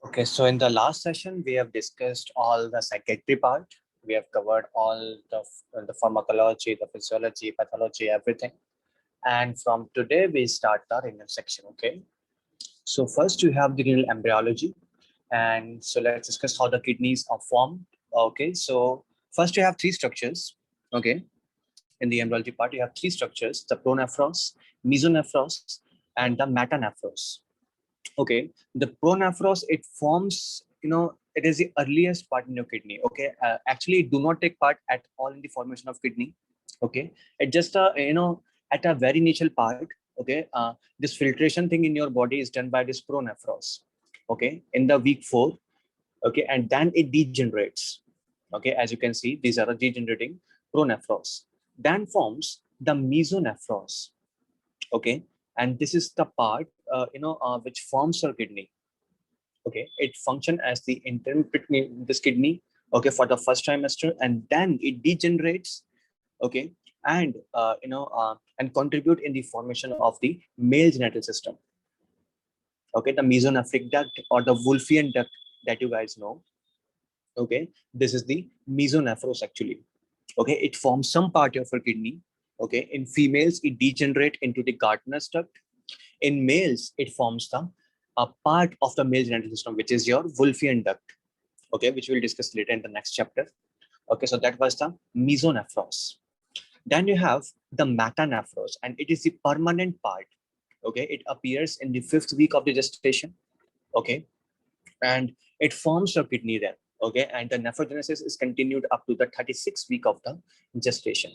Okay, so in the last session, we have discussed all the psychiatry part. We have covered all the pharmacology, the physiology, pathology, everything. And from today, we start the renal section, okay? So first you have the renal embryology. And so let's discuss how the kidneys are formed. Okay, so first you have three structures, okay? In the embryology part, you have three structures, the pronephros, mesonephros, and the metanephros. Okay, the pronephros, it forms, it is the earliest part in your kidney. Okay, actually it do not take part at all in the formation of kidney. Okay, it just at a very initial part. Okay, this filtration thing in your body is done by this pronephros. Okay, in the week 4. Okay, and then it degenerates. Okay, as you can see, these are the degenerating pronephros. Then forms the mesonephros. Okay, and this is the part which forms your kidney. Okay, it function as the interim between this kidney, okay, for the first trimester, and then it degenerates. Okay, and and contribute in the formation of the male genital system. Okay, the mesonephric duct or the Wolffian duct that you guys know. Okay, this is the mesonephros actually. Okay, it forms some part of your kidney. Okay, in females it degenerate into the Gardner's duct. In males it forms the a part of the male genital system, which is your Wolffian duct. Okay, which we'll discuss later in the next chapter. Okay, so that was the mesonephros. Then you have the metanephros, and it is the permanent part. Okay, it appears in the 5th week of the gestation. Okay, and it forms your kidney then. Okay, and the nephrogenesis is continued up to the 36th week of the gestation.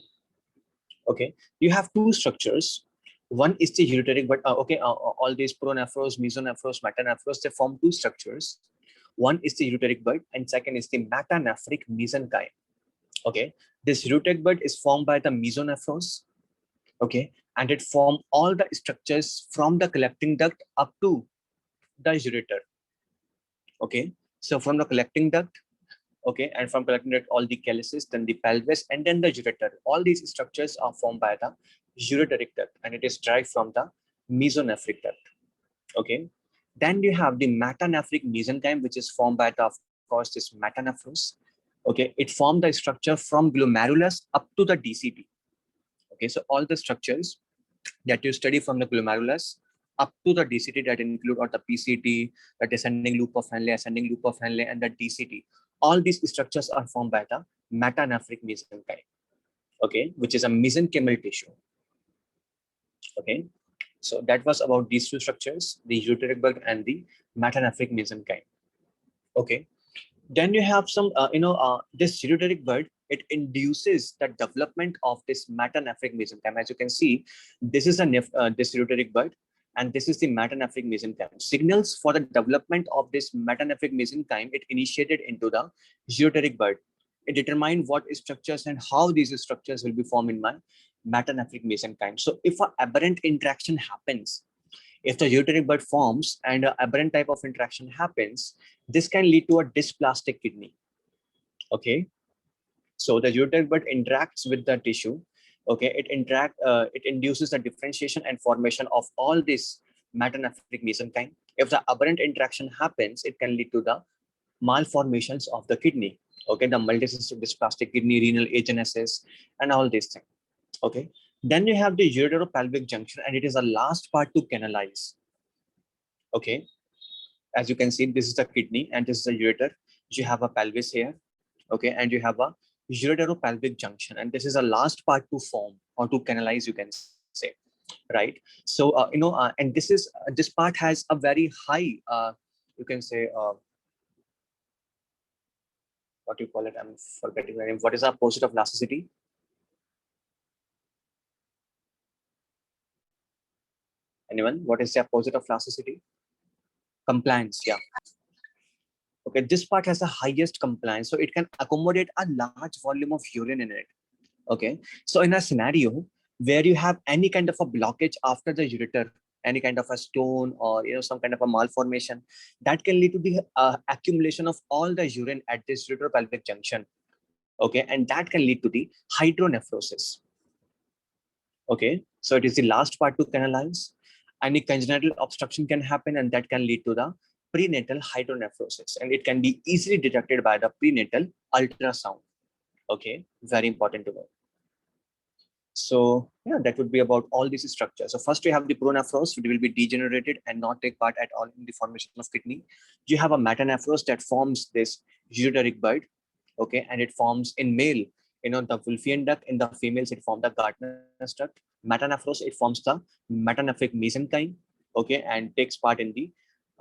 Okay, you have two structures. One is the ureteric, but all these pronephros, mesonephros, metanephros, they form two structures. One is the ureteric bud, and second is the metanephric mesenchyme. Okay, this ureteric bud is formed by the mesonephros. Okay, and it forms all the structures from the collecting duct up to the ureter. Okay, so from the collecting duct, okay, and from collecting duct, all the calyces, then the pelvis, and then the ureter. All these structures are formed by the ureteric duct, and it is derived from the mesonephric duct. Okay, then you have the metanephric mesenchyme, which is formed by the, of course, this metanephros. Okay, it formed the structure from glomerulus up to the DCT. Okay, so all the structures that you study from the glomerulus up to the DCT that include or the PCT, the descending loop of Henle, ascending loop of Henle, and the DCT. All these structures are formed by the metanephric mesenchyme. Okay, which is a mesenchymal tissue. Okay, so that was about these two structures, the ureteric bud and the metanephric mesenchyme. Okay, then you have some, this ureteric bud, it induces the development of this metanephric mesenchyme. As you can see, this is this ureteric bud, and this is the metanephric mesenchyme. Signals for the development of this metanephric mesenchyme, it initiated into the ureteric bud. It determined what structures and how these structures will be formed in my metanephric mesenchyme. So if an aberrant interaction happens, if the ureteric bud forms and an aberrant type of interaction happens, this can lead to a dysplastic kidney. Okay, so the ureteric bud interacts with the tissue. Okay, it induces the differentiation and formation of all this metanephric mesenchyme. If the aberrant interaction happens, it can lead to the malformations of the kidney. Okay, the multicystic dysplastic kidney, renal agenesis, and all these things. Okay, then you have the ureteropelvic junction, and it is the last part to canalize. Okay, as you can see, this is the kidney and this is the ureter. You have a pelvis here. Okay, and you have a ureteropelvic junction, and this is the last part to form or to canalize, you can say, right? So and this part has a very high, you can say, what do you call it? I'm forgetting the name. What is the opposite of elasticity? Anyone? What is the opposite of elasticity? Compliance. Yeah. Okay, this part has the highest compliance, so it can accommodate a large volume of urine in it. Okay, so in a scenario where you have any kind of a blockage after the ureter, any kind of a stone or some kind of a malformation, that can lead to the accumulation of all the urine at this ureteropelvic junction. Okay, and that can lead to the hydronephrosis. Okay, so it is the last part to canalize. Any congenital obstruction can happen, and that can lead to the prenatal hydronephrosis, and it can be easily detected by the prenatal ultrasound. Okay, very important to know. So yeah, that would be about all these structures. So first we have the pronephros, which will be degenerated and not take part at all in the formation of kidney. You have a metanephros that forms this ureteric bud, okay, and it forms in male, the Wolffian duct. In the females, it forms the Gardner's duct. Metanephros, it forms the metanephric mesenchyme, okay, and takes part in the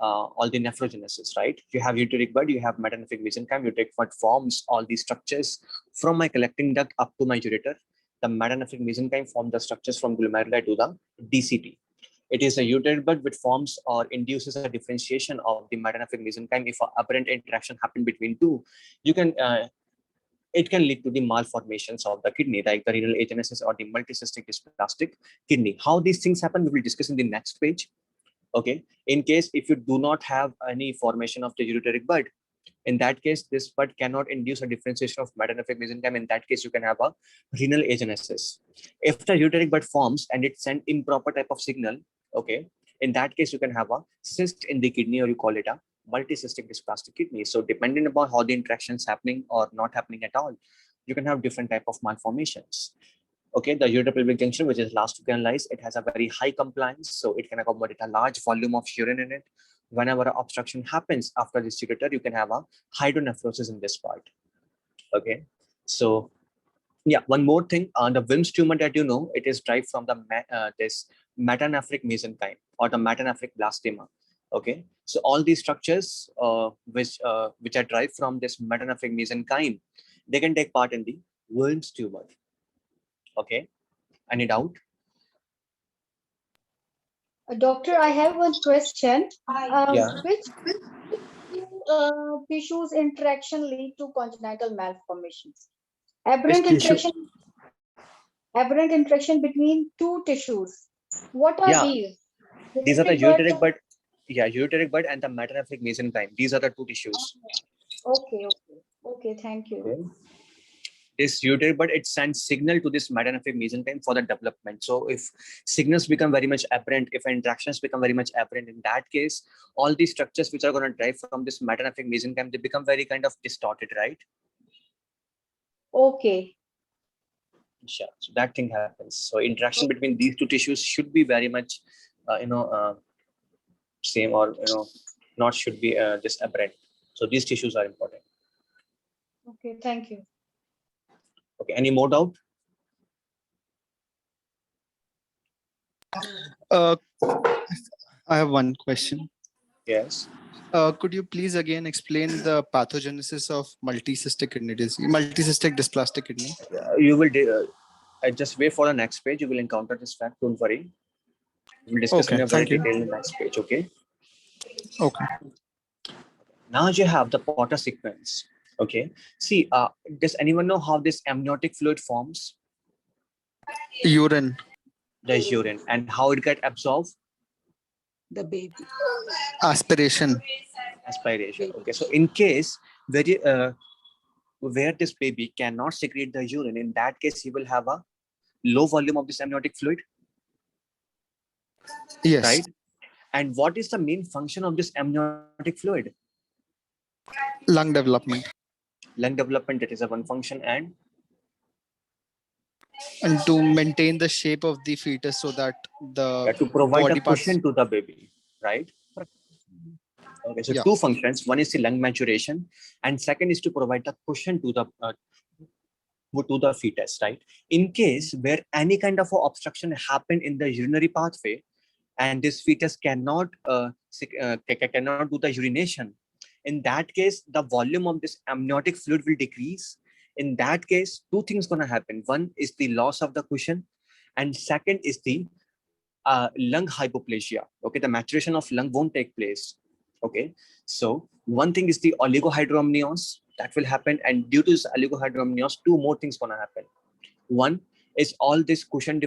all the nephrogenesis, right? You have ureteric bud, you have metanephric mesenchyme, you take what forms all these structures from my collecting duct up to my ureter. The metanephric mesenchyme form the structures from glomeruli to the DCT. It is a ureteric bud which forms or induces a differentiation of the metanephric mesenchyme. If an aberrant interaction happen between two, you can it can lead to the malformations of the kidney, like the renal agenesis or the multicystic dysplastic kidney. How these things happen, we will discuss in the next page. Okay. In case if you do not have any formation of the ureteric bud, in that case, this bud cannot induce a differentiation of metanephric mesenchyme. In that case, you can have a renal agenesis. If the ureteric bud forms and it sends improper type of signal, okay, in that case, you can have a cyst in the kidney, or you call it a multicystic dysplastic kidney. So depending upon how the interaction is happening or not happening at all, you can have different type of malformations. Okay, the uretero-pelvic junction, which is last to analyze, it has a very high compliance, so it can accommodate a large volume of urine in it. Whenever an obstruction happens after this ureter, you can have a hydronephrosis in this part. Okay, so yeah, one more thing, the Wilms tumor that it is derived from the this metanephric mesenchyme or the metanephric blastema. Okay, so all these structures which are derived from this metanephric mesenchyme, they can take part in the Wilms tumor. Okay, any doubt? Doctor, I have one question. Yeah. Which tissues interaction lead to congenital malformations? Which Aberrant tissue? interaction, aberrant interaction between two tissues. What are Yeah, these? these are the Ureteric bud. ureteric bud. Yeah, ureteric bud and the metanephric mesenchyme. These are the two tissues. Okay, okay, okay. Thank you. Okay. This ureteric bud, it sends signal to this metanephric mesenchyme for the development. So if signals become very much apparent, if interactions become very much apparent, in that case, all these structures which are going to drive from this metanephric mesenchyme, they become very kind of distorted, right? Okay. Sure. So that thing happens. So interaction between these two tissues should be very much, same, or not should be this apparent. So these tissues are important. Okay, thank you. Okay. Any more doubt? I have one question. Yes. Could you please again explain the pathogenesis of multicystic kidney disease, multicystic dysplastic kidney? You will just wait for the next page. You will encounter this fact. Don't worry. We'll discuss in Okay, a very thank you. detailed next page. Okay. Okay. Now you have the Potter sequence. Okay. See, does anyone know how this amniotic fluid forms? Urine. The urine, and how it get absorbed? The baby. Aspiration. Aspiration. Okay. So in case where this baby cannot secrete the urine, in that case, he will have a low volume of this amniotic fluid. Yes. Right. And what is the main function of this amniotic fluid? Lung development. Lung development, that is a one function, and to maintain the shape of the fetus so that the to provide body a cushion to the baby, right? Okay, so Yeah. two functions. One is the lung maturation, and second is to provide the cushion to the fetus, right? In case where any kind of obstruction happen in the urinary pathway, and this fetus cannot cannot do the urination, in that case, the volume of this amniotic fluid will decrease. In that case, two things gonna happen. One is the loss of the cushion, and second is the lung hypoplasia. Okay, the maturation of lung won't take place. Okay, so one thing is the oligohydramnios that will happen, and due to this oligohydramnios, two more things gonna happen. One is all this cushion,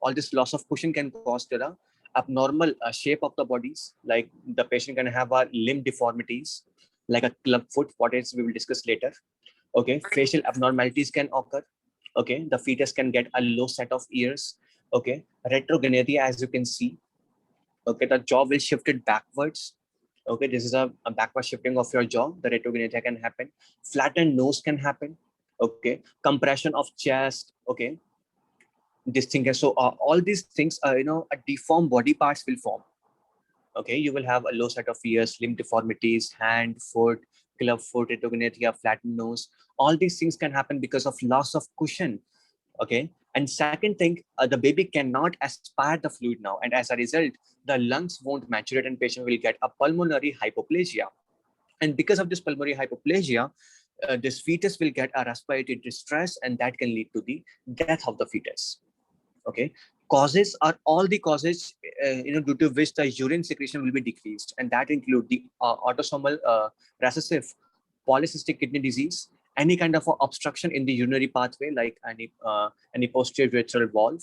all this loss of cushion can cause to the abnormal shape of the bodies. Like the patient can have a limb deformities, like a club foot. What is we will discuss later. Okay, facial abnormalities can occur. Okay, the fetus can get a low set of ears. Okay, retrogenitia, as you can see. Okay, the jaw will shift it backwards. Okay, this is a backward shifting of your jaw. The retrognathia can happen. Flattened nose can happen. Okay, compression of chest. Okay, this thing can, so all these things, a deformed body parts will form. Okay, you will have a low set of ears, limb deformities, hand, foot, club foot, retrognathia, flattened nose. All these things can happen because of loss of cushion. Okay, and second thing, the baby cannot aspire the fluid now, and as a result the lungs won't maturate and patient will get a pulmonary hypoplasia. And because of this pulmonary hypoplasia, this fetus will get a respiratory distress, and that can lead to the death of the fetus. Okay, causes are all the causes due to which the urine secretion will be decreased, and that include the autosomal recessive polycystic kidney disease, any kind of obstruction in the urinary pathway, like any posterior urethral valve,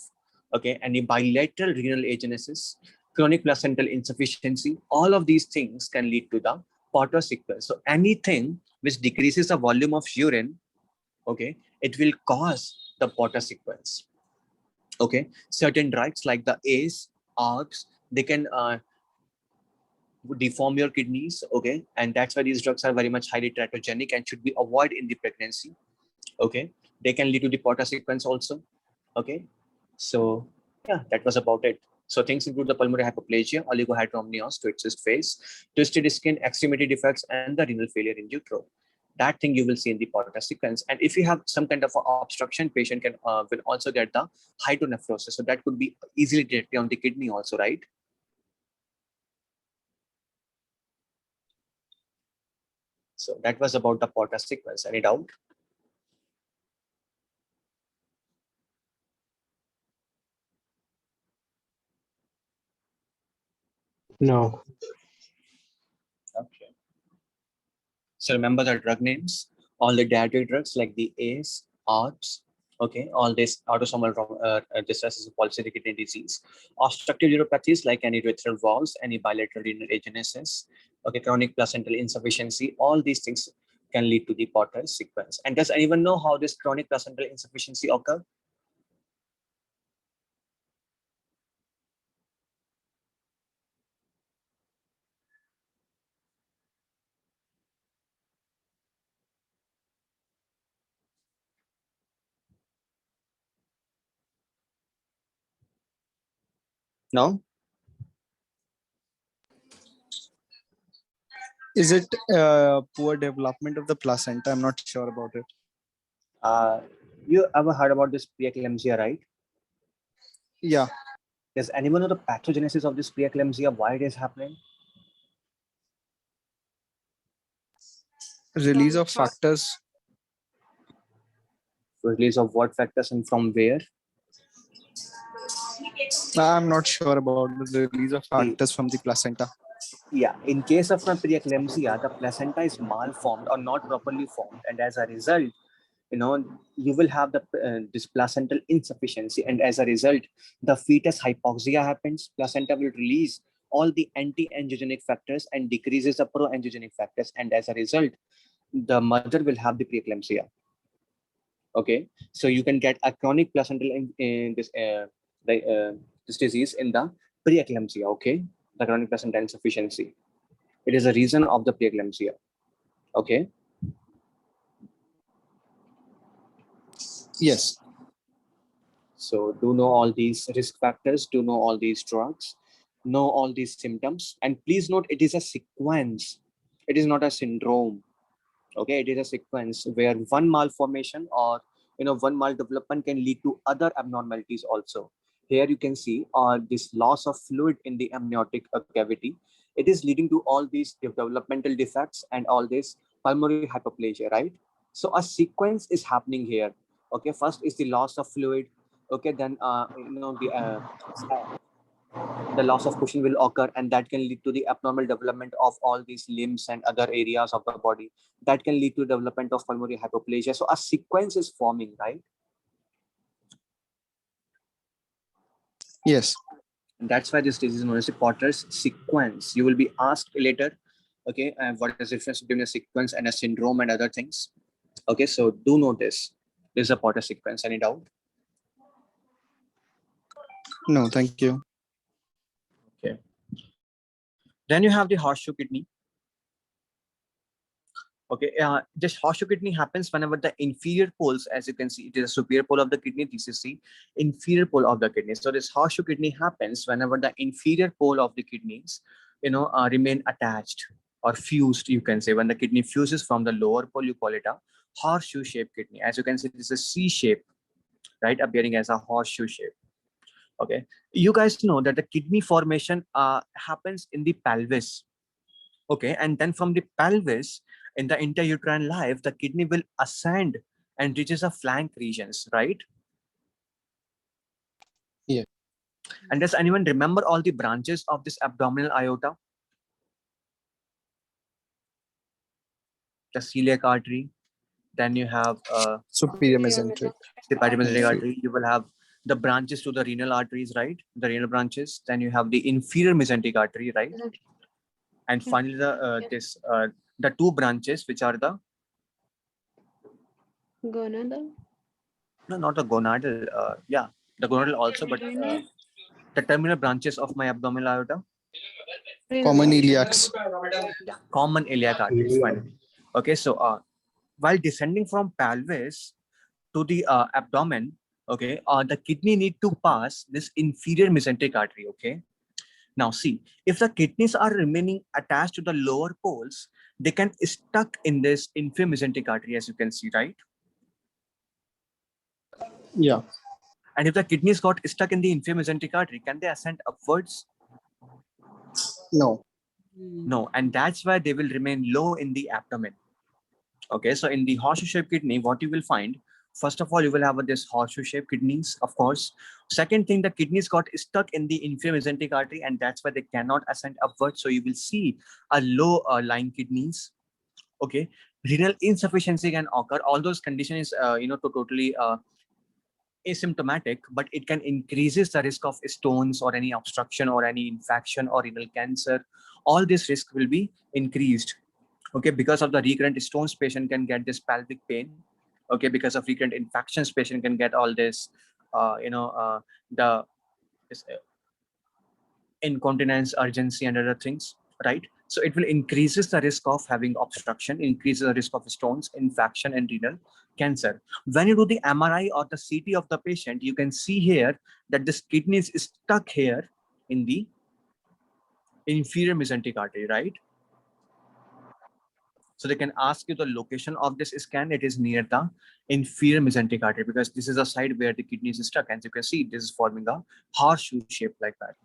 okay, any bilateral renal agenesis, chronic placental insufficiency. All of these things can lead to the Potter sequence. So anything which decreases the volume of urine, okay, it will cause the Potter sequence. Okay, certain drugs like the ACE, ARBs, they can deform your kidneys. Okay, and that's why these drugs are very much highly teratogenic and should be avoided in the pregnancy. Okay, they can lead to the Potter sequence also. Okay, so yeah, that was about it. So things include the pulmonary hypoplasia, oligohydramnios, twisted face, twisted skin, extremity defects, and the renal failure in utero. That thing you will see in the Potter sequence. And if you have some kind of obstruction, patient can will also get the hydronephrosis. So that could be easily detected on the kidney also, right? So that was about the Potter sequence. Any doubt? No. Okay. So remember the drug names, all the dietary drugs like the ACE, ARBs, okay, all this autosomal distress is a polycystic kidney disease, obstructive uropathies like any urethral valves, any bilateral renal agenesis, okay, chronic placental insufficiency, all these things can lead to the Potter sequence. And does anyone know how this chronic placental insufficiency occur? No? Is it poor development of the placenta? I'm not sure about it. You ever heard about this preeclampsia, right? Yeah. Does anyone know the pathogenesis of this preeclampsia? Why it is happening? Release of factors. Release of what factors and from where? I'm not sure about the release of factors from the placenta. Yeah, in case of a preeclampsia, the placenta is malformed or not properly formed, and as a result, you will have this placental insufficiency, and as a result, the fetus hypoxia happens. Placenta will release all the anti-angiogenic factors and decreases the pro-angiogenic factors, and as a result, the mother will have the preeclampsia. Okay, so you can get a chronic placental this disease in the preeclampsia. Okay, the chronic placental insufficiency. It is a reason of the preeclampsia. Okay. Yes. So do know all these risk factors, do know all these drugs, know all these symptoms, and please note it is a sequence. It is not a syndrome. Okay, it is a sequence where one malformation or one maldevelopment can lead to other abnormalities also. Here you can see this loss of fluid in the amniotic cavity. It is leading to all these developmental defects and all this pulmonary hypoplasia, right? So a sequence is happening here. Okay, first is the loss of fluid. Okay, then the loss of cushion will occur, and that can lead to the abnormal development of all these limbs and other areas of the body. That can lead to development of pulmonary hypoplasia. So a sequence is forming, right? Yes. And that's why this disease is known as the Potter's sequence. You will be asked later, okay, what is the difference between a sequence and a syndrome and other things? Okay, so do know this. This is a Potter sequence. Any doubt? No, thank you. Okay. Then you have the horseshoe kidney. Okay, just horseshoe kidney happens whenever the inferior poles, as you can see, it is a superior pole of the kidney. This is the inferior pole of the kidney. So this horseshoe kidney happens whenever the inferior pole of the kidneys, remain attached or fused. You can say when the kidney fuses from the lower pole, you call it a horseshoe-shaped kidney. As you can see, this is a C shape, right, appearing as a horseshoe shape. Okay, you guys know that the kidney formation happens in the pelvis. Okay, and then from the pelvis in the interuterine life, the kidney will ascend and reaches the flank regions, right? Yeah. And does anyone remember all the branches of this abdominal aorta? The celiac artery, then you have Superior mesenteric. the pituitary Inferior. artery, you will have the branches to the renal arteries, right? The renal branches, then you have the inferior mesenteric artery, right? And finally the two branches which are the Gonadal. no, not the gonadal, yeah, the gonadal also, but the terminal branches of my abdominal aorta. Common iliacs. Yeah, common iliac arteries finally. Okay, so while descending from pelvis to the abdomen, okay, the kidney need to pass this inferior mesenteric artery. Okay, now see, if the kidneys are remaining attached to the lower poles, they can stuck in this inferior mesenteric artery, as you can see, right? Yeah. And if the kidneys got stuck in the inferior mesenteric artery, can they ascend upwards? No. No, and that's why they will remain low in the abdomen. Okay, so in the horseshoe-shaped kidney, what you will find, first of all, you will have this horseshoe-shaped kidneys, of course. Second thing, the kidneys got stuck in the inferior mesenteric artery, and that's why they cannot ascend upwards. So you will see a low lying kidneys. Okay, renal insufficiency can occur. All those conditions, totally asymptomatic, but it can increases the risk of stones or any obstruction or any infection or renal cancer. All this risk will be increased. Okay, because of the recurrent stones, patient can get this pelvic pain. Okay, because of recurrent infections, patient can get all this the this, incontinence, urgency, and other things, right? So it will increases the risk of having obstruction, increases the risk of stones, infection, and renal cancer. When you do the MRI or the CT of the patient, you can see here that this kidney is stuck here in the inferior mesenteric artery, right? So they can ask you the location of this scan. It is near the inferior mesenteric artery because this is a side where the kidney is stuck. As you can see, this is forming a horseshoe shape like that.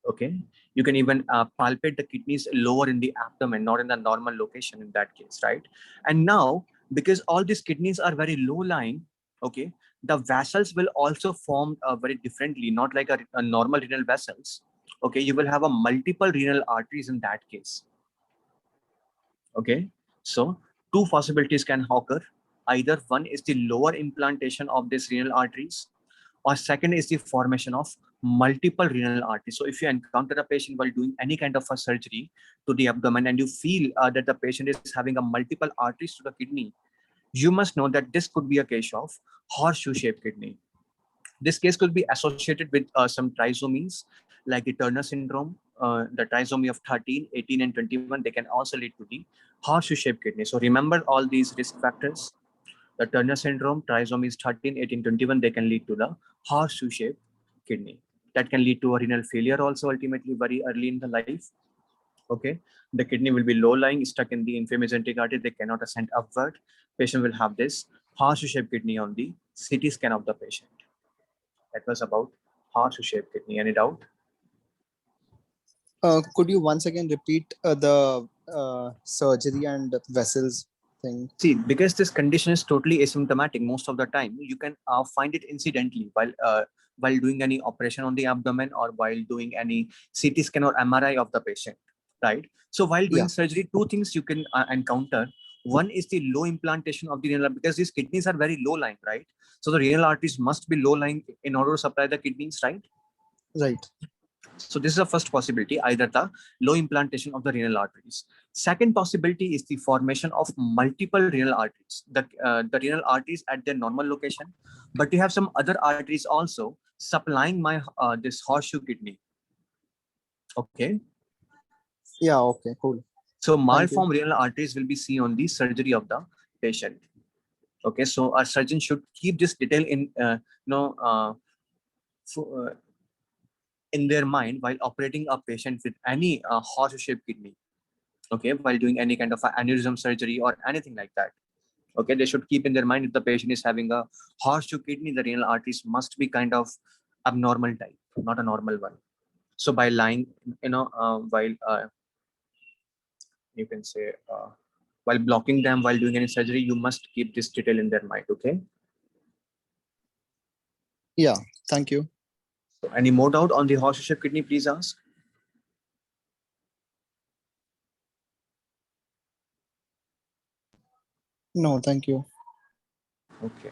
Okay, you can even palpate the kidneys lower in the abdomen, not in the normal location in that case, right? And now, because all these kidneys are very low lying, okay, the vessels will also form very differently, not like a normal renal vessels. Okay, you will have a multiple renal arteries in that case. Okay, so two possibilities can occur. Either one is the lower implantation of these renal arteries, or second is the formation of multiple renal arteries. So if you encounter a patient while doing any kind of a surgery to the abdomen and you feel that the patient is having a multiple arteries to the kidney, you must know that this could be a case of horseshoe-shaped kidney. This case could be associated with some trisomies like the Turner syndrome, the trisomy of 13, 18, and 21. They can also lead to the horseshoe-shaped kidney. So remember all these risk factors. The Turner syndrome, trisomies 13, 18, 21, they can lead to the horseshoe-shaped kidney. That can lead to a renal failure also ultimately very early in the life. Okay, the kidney will be low-lying, stuck in the inferior mesenteric artery. They cannot ascend upward. Patient will have this horseshoe-shaped kidney on the CT scan of the patient. That was about horseshoe-shaped kidney. Any doubt? Could you once again repeat the surgery and vessels thing? See, because this condition is totally asymptomatic most of the time, you can find it incidentally while doing any operation on the abdomen or while doing any CT scan or MRI of the patient, right? So while doing surgery, two things you can encounter. One is the low implantation of the renal, because these kidneys are very low lying, right? So the renal arteries must be low lying in order to supply the kidneys, right? Right. So this is the first possibility, either the low implantation of the renal arteries. Second possibility is the formation of multiple renal arteries. The renal arteries at their normal location, but you have some other arteries also supplying my this horseshoe kidney. Okay. Yeah, okay, cool. So Thank you. malformed renal arteries will be seen on the surgery of the patient. Okay, so our surgeon should keep this detail in so, in their mind while operating a patient with any horseshoe-shaped kidney. Okay, while doing any kind of aneurysm surgery or anything like that. Okay, they should keep in their mind if the patient is having a horseshoe kidney, the renal arteries must be kind of abnormal type, not a normal one. So by lying, while you can say while blocking them while doing any surgery, you must keep this detail in their mind. Okay. Yeah, thank you. So any more doubt on the horseshoe-shaped kidney? Please ask. No, thank you. Okay.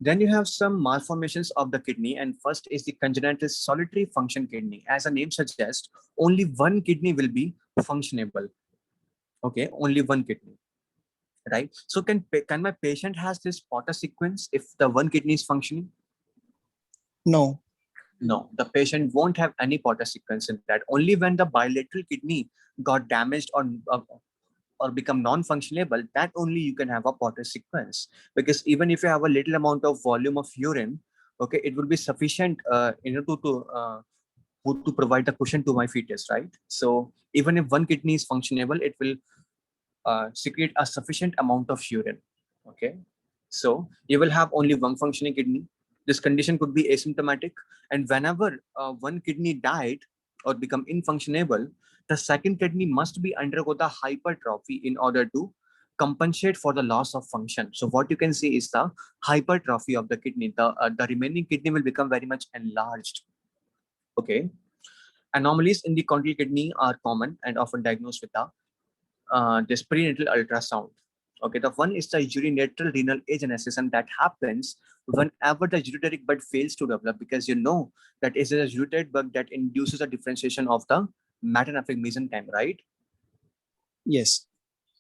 Then you have some malformations of the kidney, and first is the congenital solitary function kidney. As the name suggests, only one kidney will be functionable. Okay, only one kidney, right? So can my patient has this Potter sequence if the one kidney is functioning? No. No, the patient won't have any Potter sequence in that. Only when the bilateral kidney got damaged or become non-functionable, that only you can have a Potter sequence. Because even if you have a little amount of volume of urine, okay, it will be sufficient, to provide the cushion to my fetus, right? So even if one kidney is functionable, it will secrete a sufficient amount of urine. Okay, so you will have only one functioning kidney. This condition could be asymptomatic, and whenever one kidney died or become infunctionable, the second kidney must be undergo the hypertrophy in order to compensate for the loss of function. So what you can see is the hypertrophy of the kidney. The remaining kidney will become very much enlarged. Okay, anomalies in the congenital kidney are common and often diagnosed with this prenatal ultrasound. Okay, the one is the urinatal renal agenesis, and that happens whenever the ureteric bud fails to develop, because you know that is a ureteric bud that induces a differentiation of the metanephric mesenchyme, right? Yes.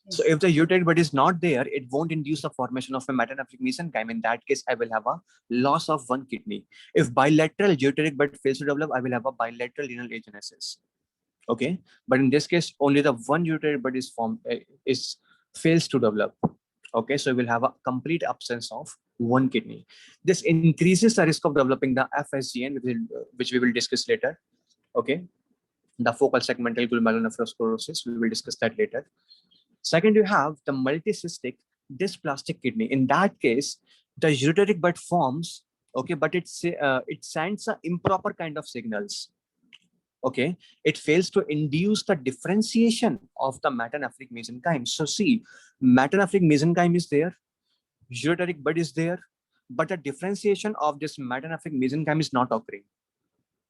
So if the ureteric bud is not there, it won't induce the formation of a metanephric mesenchyme. In that case, I will have a loss of one kidney. If bilateral ureteric bud fails to develop, I will have a bilateral renal agenesis. Okay, but in this case, only the one ureteric bud is fails to develop. Okay, so we'll have a complete absence of one kidney. This increases the risk of developing the FSGN, which we will discuss later. Okay, the focal segmental glomerulonephrosclerosis, we will discuss that later. Second, you have the multicystic dysplastic kidney. In that case, the ureteric bud forms, okay, but it sends a improper kind of signals. Okay, it fails to induce the differentiation of the metanephric mesenchyme. So see, metanephric mesenchyme is there, ureteric bud is there, but the differentiation of this metanephric mesenchyme is not occurring,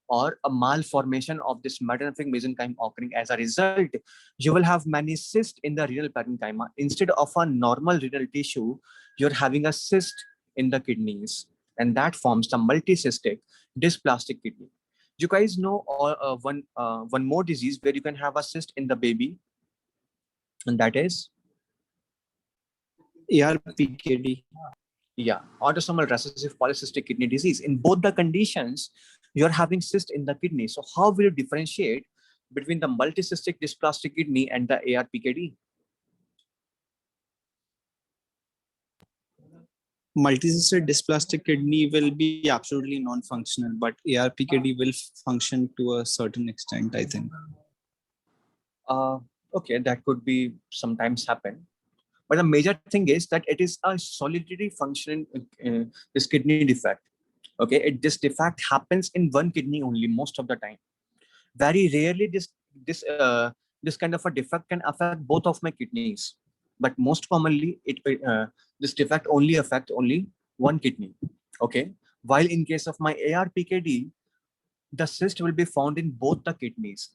or a malformation of this metanephric mesenchyme occurring. As a result, you will have many cysts in the renal parenchyma. Instead of a normal renal tissue, you're having a cyst in the kidneys, and that forms the multicystic dysplastic kidney. You guys know one more disease where you can have a cyst in the baby, and that is ARPKD. yeah, autosomal recessive polycystic kidney disease. In both the conditions, you're having cyst in the kidney. So how will you differentiate between the multicystic dysplastic kidney and the ARPKD? Multicystic dysplastic kidney will be absolutely non-functional, but ARPKD will function to a certain extent, I think. Uh, okay, that could be sometimes happen. But the major thing is that it is a solitary function, this kidney defect. Okay, this defect happens in one kidney only most of the time. Very rarely this this kind of a defect can affect both of my kidneys, but most commonly this defect only affect only one kidney. Okay, while in case of my ARPKD, the cyst will be found in both the kidneys.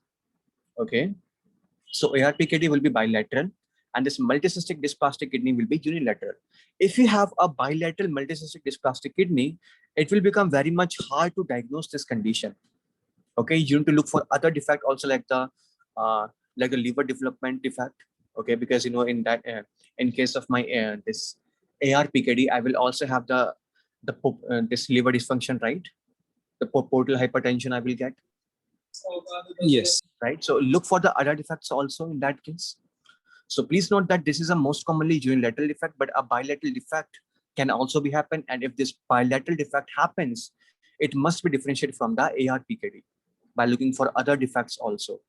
Okay, so ARPKD will be bilateral, and this multicystic dysplastic kidney will be unilateral. If you have a bilateral multicystic dysplastic kidney, it will become very much hard to diagnose this condition. Okay, you need to look for other defect also, uh, like the liver development defect. Okay, because you know in case of my this ARPKD, I will also have this liver dysfunction, right? The portal hypertension I will get. Yes. right? So look for the other defects also in that case. So please note that this is a most commonly unilateral defect, but a bilateral defect can also be happen. And if this bilateral defect happens, it must be differentiated from the ARPKD by looking for other defects also.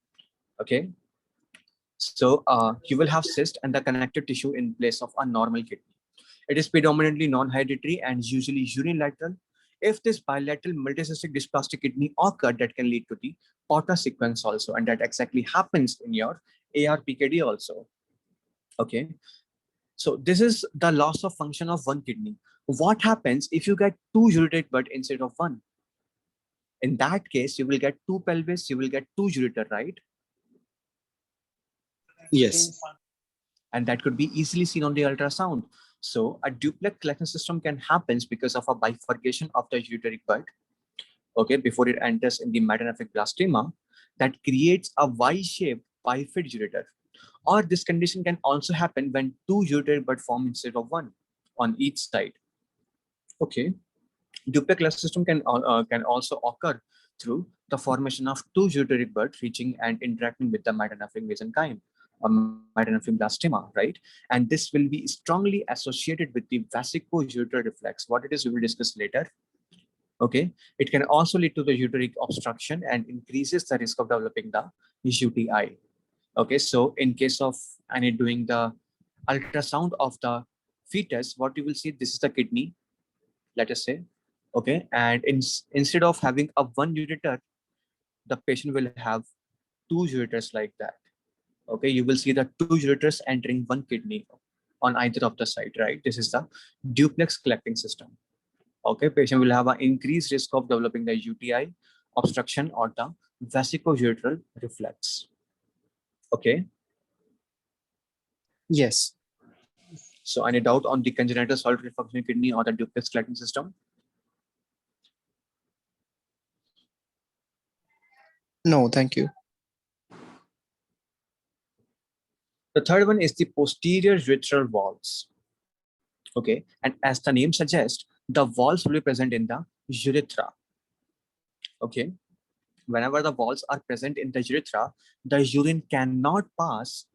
Okay. So you will have cyst and the connective tissue in place of a normal kidney. It is predominantly non-hereditary and usually unilateral. If this bilateral multicystic dysplastic kidney occurred, that can lead to the Porter sequence also, and that exactly happens in your ARPKD also. Okay, so this is the loss of function of one kidney. What happens if you get two ureteric bud instead of one? In that case, you will get two pelvis, you will get two ureter, right? Yes. And that could be easily seen on the ultrasound. So a duplex collection system can happen because of a bifurcation of the ureteric bud, okay, before it enters in the metanaphoric blastema, that creates a Y-shaped bifid ureter. Or this condition can also happen when two ureteric bud form instead of one on each side. Okay, duplex cluster system can also occur through the formation of two ureteric buds reaching and interacting with the metanaphoric mesenchyme or metanaphoric blastema, right? And this will be strongly associated with the vesico-ureter reflex. What it is, we will discuss later. Okay, it can also lead to the ureteric obstruction and increases the risk of developing the UTI. Okay, so in case of any doing the ultrasound of the fetus, what you will see, this is the kidney, let us say. Okay, and instead of having a one ureter, the patient will have two ureters like that. Okay, you will see the two ureters entering one kidney on either of the side, right? This is the duplex collecting system. Okay, patient will have an increased risk of developing the UTI, obstruction, or the vesico-ureteral reflex. Okay, Yes. so any doubt on the congenital solitary functioning kidney or the duplex collecting system? No, thank you. The third one is the posterior urethral walls. Okay, and as the name suggests, the walls will be present in the urethra. Okay, whenever the walls are present in the urethra, the urine cannot pass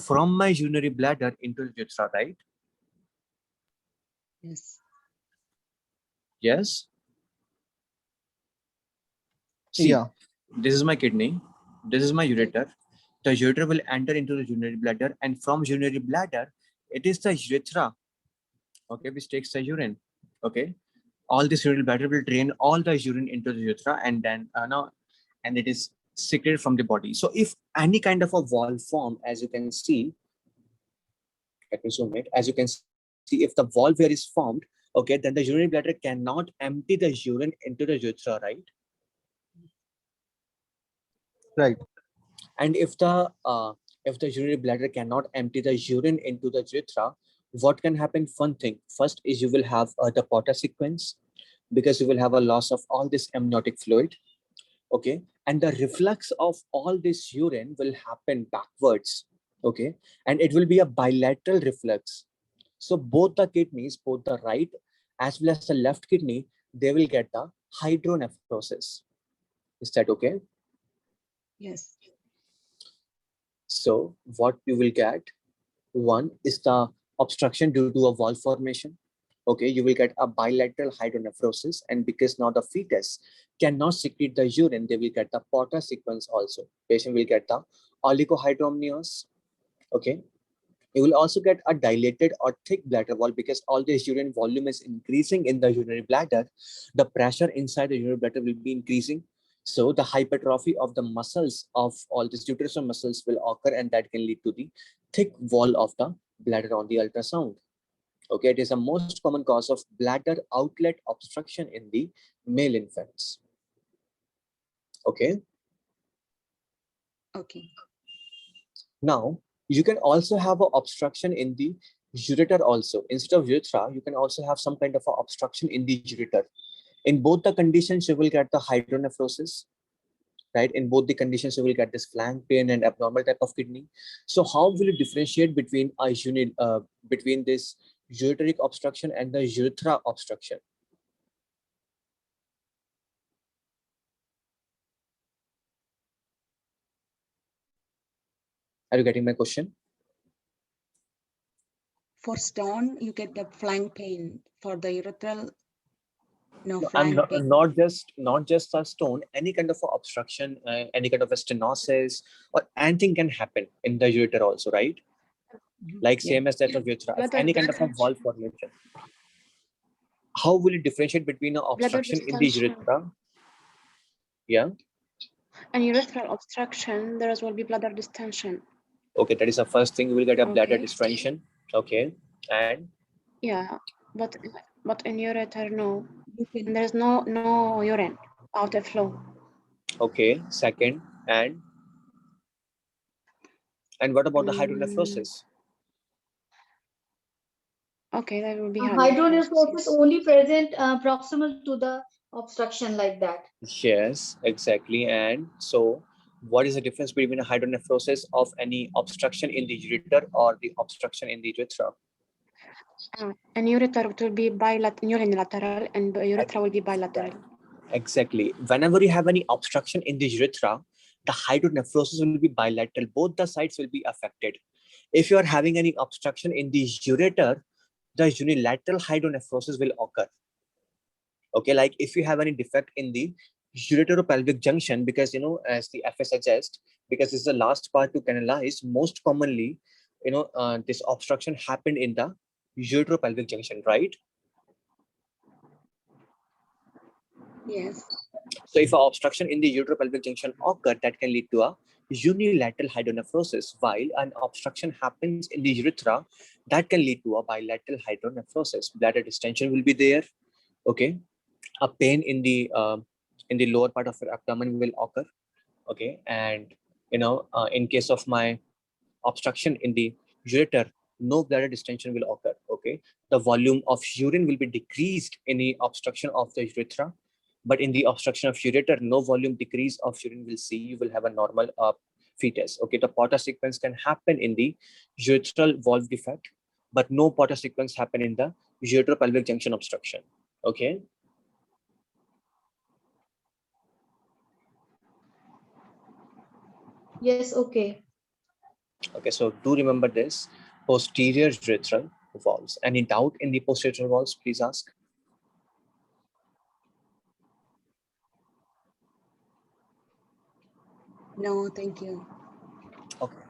from my urinary bladder into the urethra, right? Yes. Yes. See, Yeah. this is my kidney, this is my ureter. The ureter will enter into the urinary bladder, and from urinary bladder, it is the urethra, okay, which takes the urine. Okay, all this urinary bladder will drain all the urine into the urethra, and then and it is secreted from the body. So if any kind of a wall form, as you can see, let me zoom it. As you can see, if the wall here is formed, okay, then the urinary bladder cannot empty the urine into the urethra, right? Right. And if the urinary bladder cannot empty the urine into the urethra, what can happen? One thing. First is you will have the Porter sequence, because you will have a loss of all this amniotic fluid. Okay, and the reflux of all this urine will happen backwards. Okay, and it will be a bilateral reflux. So both the kidneys, both the right as well as the left kidney, they will get the hydronephrosis. Is that okay? Yes. So what you will get, one is the obstruction due to a wall formation. Okay, you will get a bilateral hydronephrosis, and because now the fetus cannot secrete the urine, they will get the Porter sequence also. Patient will get the oligohydramnios. Okay, you will also get a dilated or thick bladder wall, because all this urine volume is increasing in the urinary bladder. The pressure inside the urinary bladder will be increasing. So the hypertrophy of the muscles of all these uterine muscles will occur, and that can lead to the thick wall of the bladder on the ultrasound. Okay, it is a most common cause of bladder outlet obstruction in the male infants. Okay. Okay. Now, you can also have an obstruction in the ureter also. Instead of urethra, you can also have some kind of a obstruction in the ureter. In both the conditions, you will get the hydronephrosis, right? In both the conditions, you will get this flank pain and abnormal type of kidney. So how will you differentiate between a unit between this ureteric obstruction and the urethra obstruction? Are you getting my question? For stone, you get the flank pain. For the urethral, no No, I'm flank pain. not just a stone. Any kind of a obstruction, any kind of a stenosis, or anything can happen in the ureter also, right? Like Yeah. same as that of urethra. If Bladder any kind of a distension. valve formation, how will you differentiate between an Bladder obstruction in the distension. urethra? Yeah. And urethral obstruction, there will be bladder distension. Okay, that is the first thing. You will get a bladder Okay. distension. Okay, and Yeah, but in ureter, no. You can, And there's no urine outflow. okay, second, and what about the Mm, hydronephrosis? okay, that will be Hydronephrosis hydronephrosis. only present proximal to the obstruction like that. Yes, exactly. And so, what is the difference between a hydronephrosis of any obstruction in the ureter or the obstruction in the urethra? And ureter it will be unilateral, and urethra will be bilateral. Exactly. Whenever you have any obstruction in the urethra, the hydronephrosis will be bilateral. Both the sides will be affected. If you are having any obstruction in the ureter, the unilateral hydronephrosis will occur. Okay, like if you have any defect in the ureteropelvic junction, because as the FA suggests, because this is the last part to canalize, most commonly, this obstruction happened in the ureteropelvic junction, right? yes. So if an obstruction in the uteropelvic junction occur, that can lead to a unilateral hydronephrosis, while an obstruction happens in the urethra, that can lead to a bilateral hydronephrosis. Bladder distension will be there. Okay, a pain in the lower part of your abdomen will occur. Okay, and in case of my obstruction in the ureter, no bladder distension will occur. Okay, the volume of urine will be decreased in the obstruction of the urethra, but in the obstruction of ureter, no volume decrease of urine will see. You will have a normal fetus. Okay, the Potter sequence can happen in the urethral valve defect, but no Potter sequence happen in the uretero-pelvic junction obstruction. Okay. Yes, okay. Okay, so do remember this posterior urethral valves. Any doubt in the posterior valves, please ask. No, thank you. Okay.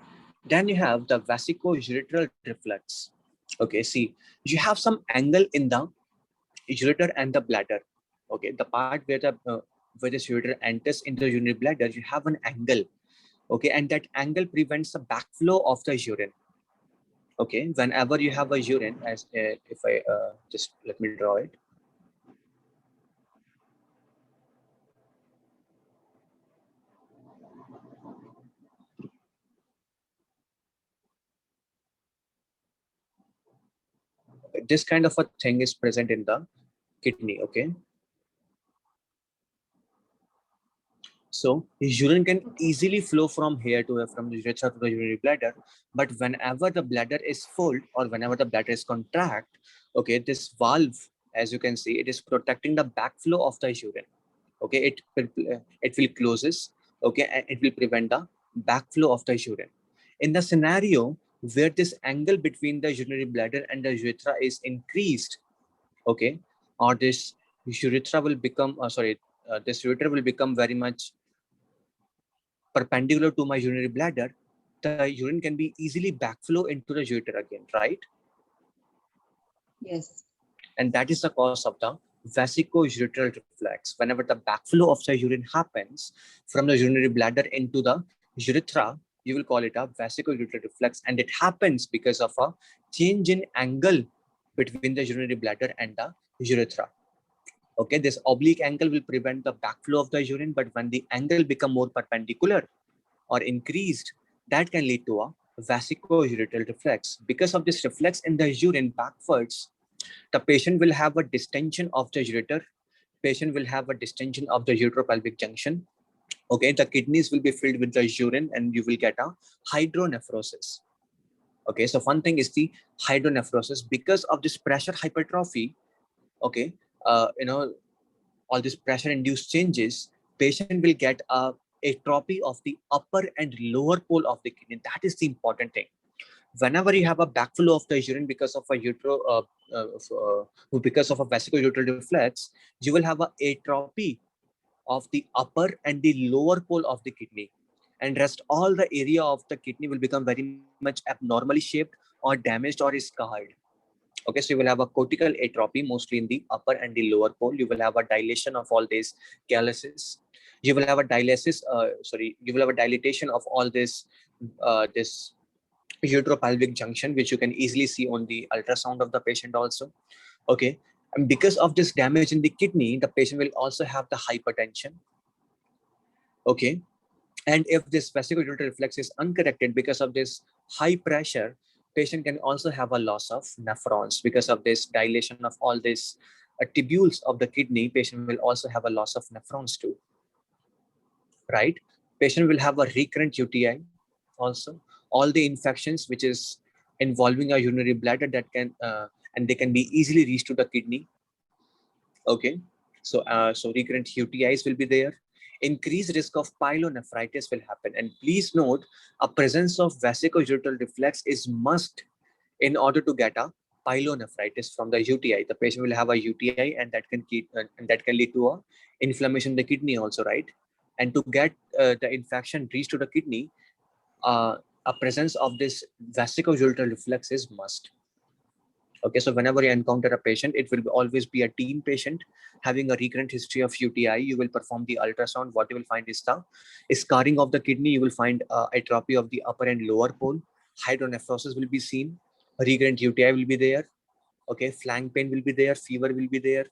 Then you have the vasicoureteral reflex. Okay, see, you have some angle in the ureter and the bladder. Okay, the part where this ureter enters into the urinary bladder, you have an angle. Okay, and that angle prevents the backflow of the urine. Okay, whenever you have a urine, as if I just let me draw it. This kind of a thing is present in the kidney. Okay, so urine can easily flow from here to from the urethra to the urinary bladder, but whenever the bladder is full or whenever the bladder is contract, okay, this valve, as you can see, it is protecting the backflow of the urine. Okay, it will closes. Okay, and it will prevent the backflow of the urine. In the scenario where this angle between the urinary bladder and the urethra is increased, okay, or this urethra will become this ureter will become very much perpendicular to my urinary bladder, the urine can be easily backflow into the ureter again, right? Yes. And that is the cause of the vasicoureteral reflex. Whenever the backflow of the urine happens from the urinary bladder into the urethra, you will call it a vasicoureteral reflex, and it happens because of a change in angle between the urinary bladder and the urethra. Okay, this oblique angle will prevent the backflow of the urine, but when the angle become more perpendicular or increased, that can lead to a vasicoureteral reflex. Because of this reflex in the urine backwards, the patient will have a distension of the ureter. Patient will have a distension of the uteropelvic junction. Okay, the kidneys will be filled with the urine, and you will get a hydronephrosis. Okay, so one thing is the hydronephrosis because of this pressure hypertrophy. Okay, all these pressure induced changes, patient will get a atrophy of the upper and lower pole of the kidney. That is the important thing. Whenever you have a backflow of the urine because of a because of a vesicoureteral reflex, you will have a atrophy of the upper and the lower pole of the kidney, and rest all the area of the kidney will become very much abnormally shaped or damaged or scarred. Okay, so you will have a cortical atrophy mostly in the upper and the lower pole. You will have a dilation of all these calyces. You will have a you will have a dilatation of all this uteropelvic junction, which you can easily see on the ultrasound of the patient also. Okay, and because of this damage in the kidney, the patient will also have the hypertension. Okay, and if this vesicoureteral reflex is uncorrected because of this high pressure, patient can also have a loss of nephrons because of this dilation of all these tubules of the kidney. Patient will also have a loss of nephrons too, right? Patient will have a recurrent UTI also. All the infections which is involving a urinary bladder that can and they can be easily reached to the kidney. Okay, so recurrent UTIs will be there. Increased risk of pyelonephritis will happen. And please note, a presence of vesicoureteral reflex is must in order to get a pyelonephritis from the UTI. The patient will have a UTI, and that can lead to a inflammation in the kidney also, right? And to get the infection reached to the kidney, a presence of this vesicoureteral reflex is must. Okay, so whenever you encounter a patient, it will always be a teen patient having a recurrent history of UTI. You will perform the ultrasound. What you will find is the scarring of the kidney. You will find atrophy of the upper and lower pole. Hydronephrosis will be seen. Recurrent UTI will be there. Okay, flank pain will be there. Fever will be there.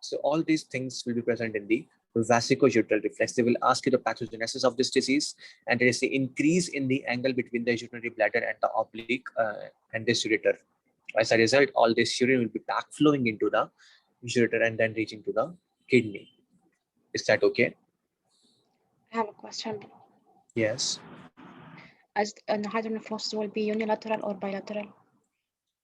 So all these things will be present in the vesicoureteral reflex. They will ask you the pathogenesis of this disease, and there is the increase in the angle between the urinary bladder and the oblique and this ureter. As a result, all this urine will be backflowing into the ureter and then reaching to the kidney. Is that okay? I have a question. Yes. As the hydronephrosis will be unilateral or bilateral?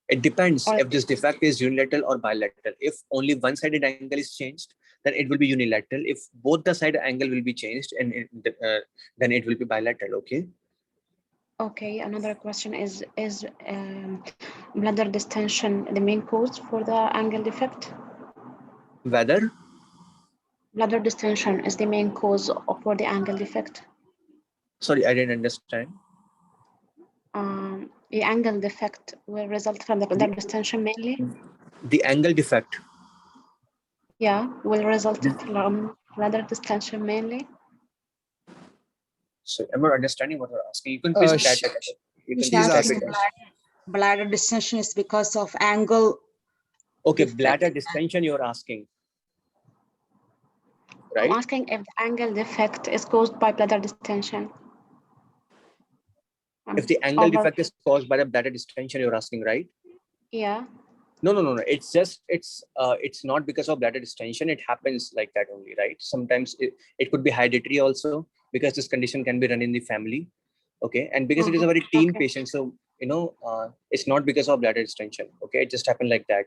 It depends Or if this defect is unilateral or bilateral. If only one-sided angle is changed, then it will be unilateral. If both the side angle will be changed, and then it will be bilateral. Okay. okay, another question is bladder distension the main cause for the angle defect? Whether Bladder distension is the main cause for the angle defect. sorry, I didn't understand. The angle defect will result from the bladder distension mainly. The angle defect. Yeah, will result from bladder distension mainly. So I'm not understanding what you're asking. You can please type it. You can she's please type asking it. Bladder distension is because of angle. Okay, defect. bladder distension you're asking, right? I'm asking if the angle defect is caused by bladder distension. If the angle defect is caused by the bladder distension, you're asking, right? Yeah. No. It's not because of bladder distension. It happens like that only, right? Sometimes it could be hereditary also, because this condition can be run in the family. Okay, and because it is a very teen patient, so it's not because of bladder distension. Okay, it just happened like that.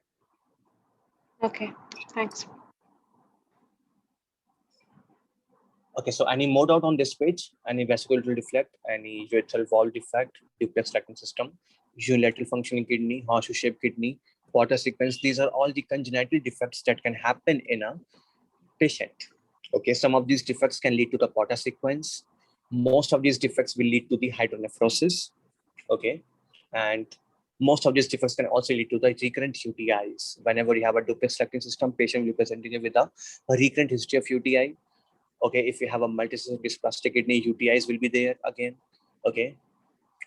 Okay, thanks. Okay, so any more doubt on this page? Any vesicoureteral defect, any urethral valve defect, duplex lacting system, unilateral functioning kidney, horseshoe-shaped kidney, Potter sequence? These are all the congenital defects that can happen in a patient. Okay, some of these defects can lead to the Potter sequence. Most of these defects will lead to the hydronephrosis. Okay, and most of these defects can also lead to the recurrent UTIs. Whenever you have a duplex lacting system, patient will be presenting with a recurrent history of UTI. Okay, if you have a multisystem dysplastic kidney, UTIs will be there again. Okay,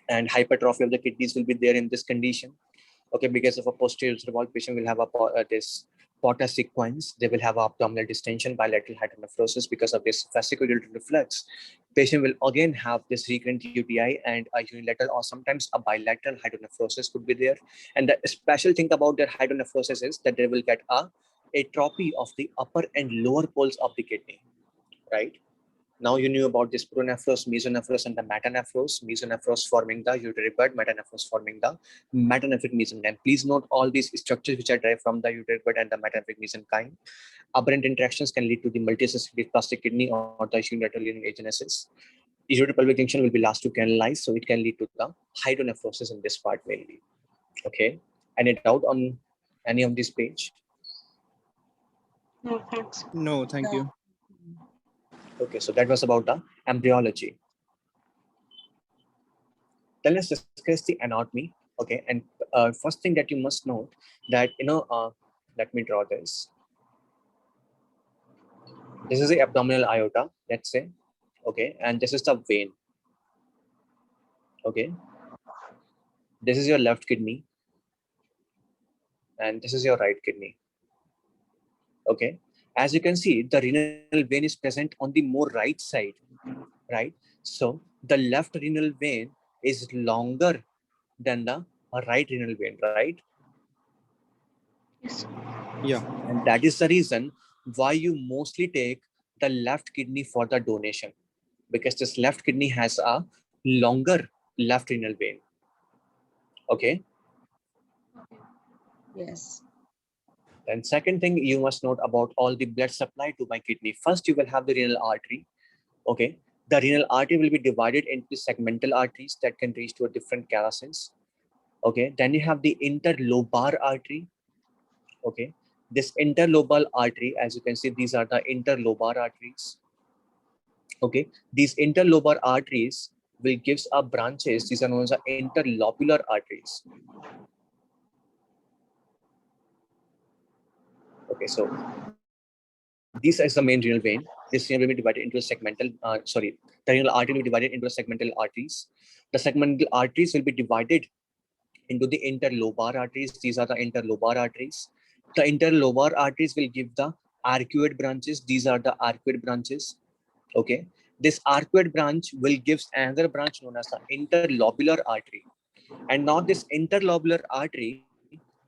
and hypertrophy of the kidneys will be there in this condition. Okay, because of a posterior revolved patient will have this Potter sequence. They will have abdominal distension, bilateral hydronephrosis because of this vesicoureteral reflex. Patient will again have this recurrent UTI and a unilateral or sometimes a bilateral hydronephrosis could be there. And the special thing about their hydronephrosis is that they will get a atrophy of the upper and lower poles of the kidney, right? Now you knew about this pronephros, mesonephros, and the metanephros. Mesonephros forming the uterine bud, metanephros forming the metanephric mesenchyme. Please note all these structures which are derived from the uterine bud and the metanephric mesenchyme. Aberrant interactions can lead to the multicystic plastic kidney or the unilateral agenesis. Uretropelvic junction will be last to canalize, so it can lead to the hydronephrosis in this part mainly. Okay. Any doubt on any of this page? No, thanks. No, thank you. Okay, so that was about the embryology. Then let's discuss the anatomy. Okay, and first thing that you must note that let me draw this. This is the abdominal aorta, let's say. Okay, and this is the vein. Okay, this is your left kidney, and this is your right kidney. Okay, as you can see, the renal vein is present on the more right side, right? So the left renal vein is longer than the right renal vein, right? Yes. Yeah. And that is the reason why you mostly take the left kidney for the donation, because this left kidney has a longer left renal vein. Okay. Yes. Then second thing you must note about all the blood supply to my kidney. First, you will have the renal artery. Okay. The renal artery will be divided into segmental arteries that can reach to a different calycines. Okay. Then you have the interlobar artery. Okay. This interlobar artery, as you can see, these are the interlobar arteries. Okay. These interlobar arteries will gives up branches. These are known as interlobular arteries. Okay, so this is the main renal vein. This renal will be divided into a segmental, the renal artery will be divided into a segmental arteries. The segmental arteries will be divided into the interlobar arteries. These are the interlobar arteries. The interlobar arteries will give the arcuate branches. These are the arcuate branches. Okay. This arcuate branch will give another branch known as the interlobular artery. And now this interlobular artery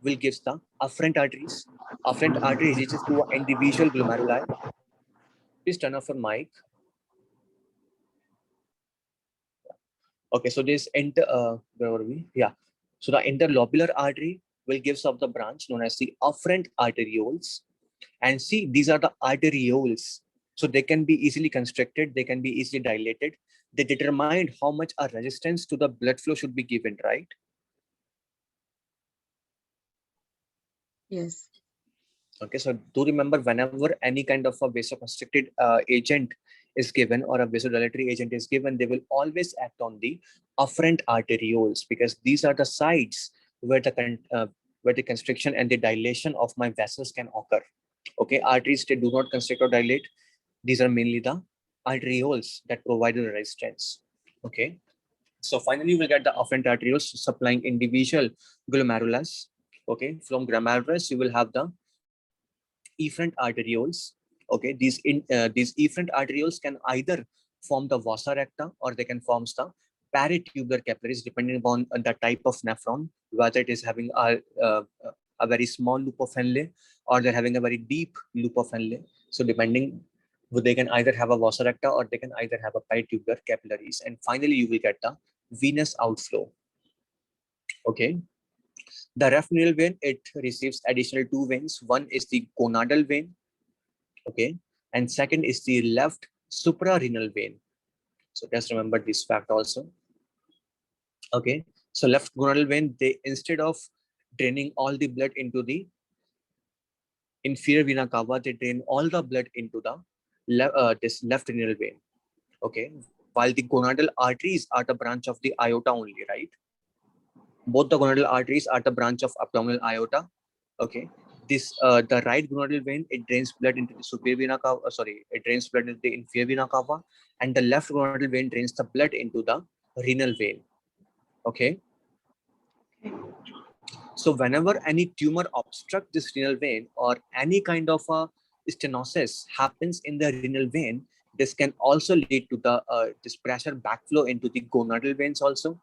will give the afferent arteries. Afferent artery reaches to an individual glomeruli. Please turn off your mic. Okay, so this where were we? Yeah. So the interlobular artery will give up the branch known as the afferent arterioles. And see, these are the arterioles. So they can be easily constricted, they can be easily dilated. They determine how much a resistance to the blood flow should be given, right? Yes. Okay, so do remember whenever any kind of a vasoconstricted agent is given or a vasodilatory agent is given, they will always act on the afferent arterioles, because these are the sites where the constriction and the dilation of my vessels can occur. Okay, arteries, they do not constrict or dilate. These are mainly the arterioles that provide the resistance. Okay, so finally we'll get the afferent arterioles supplying individual glomerulus. Okay, from glomerulus you will have the efferent arterioles. Okay, these efferent arterioles can either form the vasa recta or they can form the peritubular capillaries, depending upon the type of nephron, whether it is having a very small loop of Henle or they're having a very deep loop of Henle. So depending, they can either have a vasa recta or they can either have a peritubular capillaries. And finally, you will get the venous outflow. Okay. The left renal vein, it receives additional two veins. One is the gonadal vein, okay, and second is the left suprarenal vein. So just remember this fact also. Okay, so left gonadal vein, they instead of draining all the blood into the inferior vena cava, they drain all the blood into the this left renal vein. Okay, while the gonadal arteries are the branch of the aorta only, right? Both the gonadal arteries are the branch of abdominal aorta. Okay, this the right gonadal vein, it drains blood into the superior vena cava. It drains blood into the inferior vena cava, and the left gonadal vein drains the blood into the renal vein. Okay. So whenever any tumor obstructs this renal vein or any kind of a stenosis happens in the renal vein, this can also lead to the this pressure backflow into the gonadal veins also.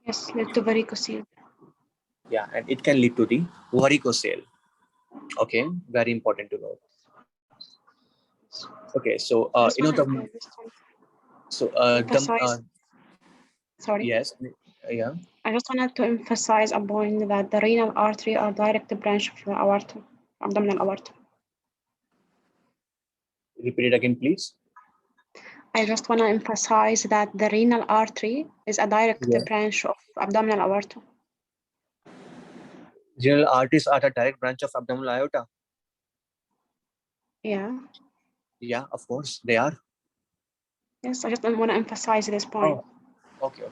Yes, lead to varicocele. Yeah, and it can lead to the varicocele. Okay, very important to know. Okay, so I just you know wanted to the understand, so emphasize, sorry. yes, yeah. I just wanted to emphasize a point that the renal artery are direct branch of the aorta, abdominal aorta. Repeat it again, please. I just want to emphasize that the renal artery is a direct Yeah. branch of abdominal aorta. Renal arteries are a direct branch of abdominal aorta. Yeah. Yeah, of course they are. Yes, I just want to emphasize this point. Oh, okay.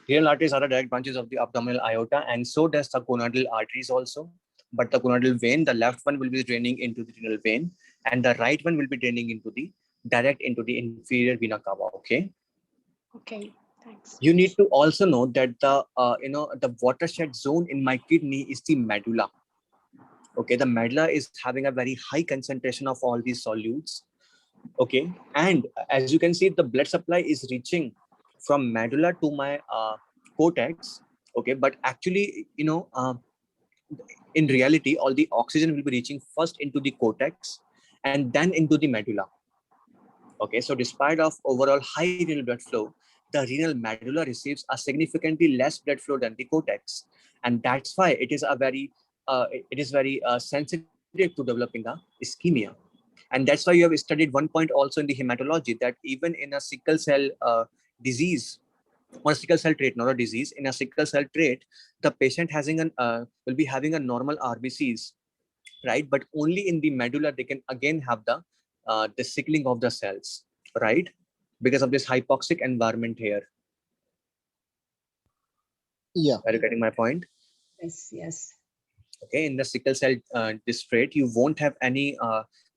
Renal arteries are the direct branches of the abdominal aorta, and so does the gonadal arteries also. But the gonadal vein, the left one will be draining into the renal vein, and the right one will be draining into the direct into the inferior vena cava. Okay. Okay, thanks. You need to also know that the the watershed zone in my kidney is the medulla. Okay, the medulla is having a very high concentration of all these solutes. Okay, and as you can see, the blood supply is reaching from medulla to my cortex. Okay, but actually, in reality, all the oxygen will be reaching first into the cortex and then into the medulla. Okay, so despite of overall high renal blood flow, the renal medulla receives a significantly less blood flow than the cortex, and that's why it is very sensitive to developing a ischemia. And that's why you have studied one point also in the hematology, that even in a sickle cell disease or sickle cell trait, not a disease, in a sickle cell trait, the patient will be having a normal RBCs, right? But only in the medulla they can again have the sickling of the cells, right? Because of this hypoxic environment here. Yeah. Are you getting my point? Yes. Okay, in the sickle cell this trait, you won't have any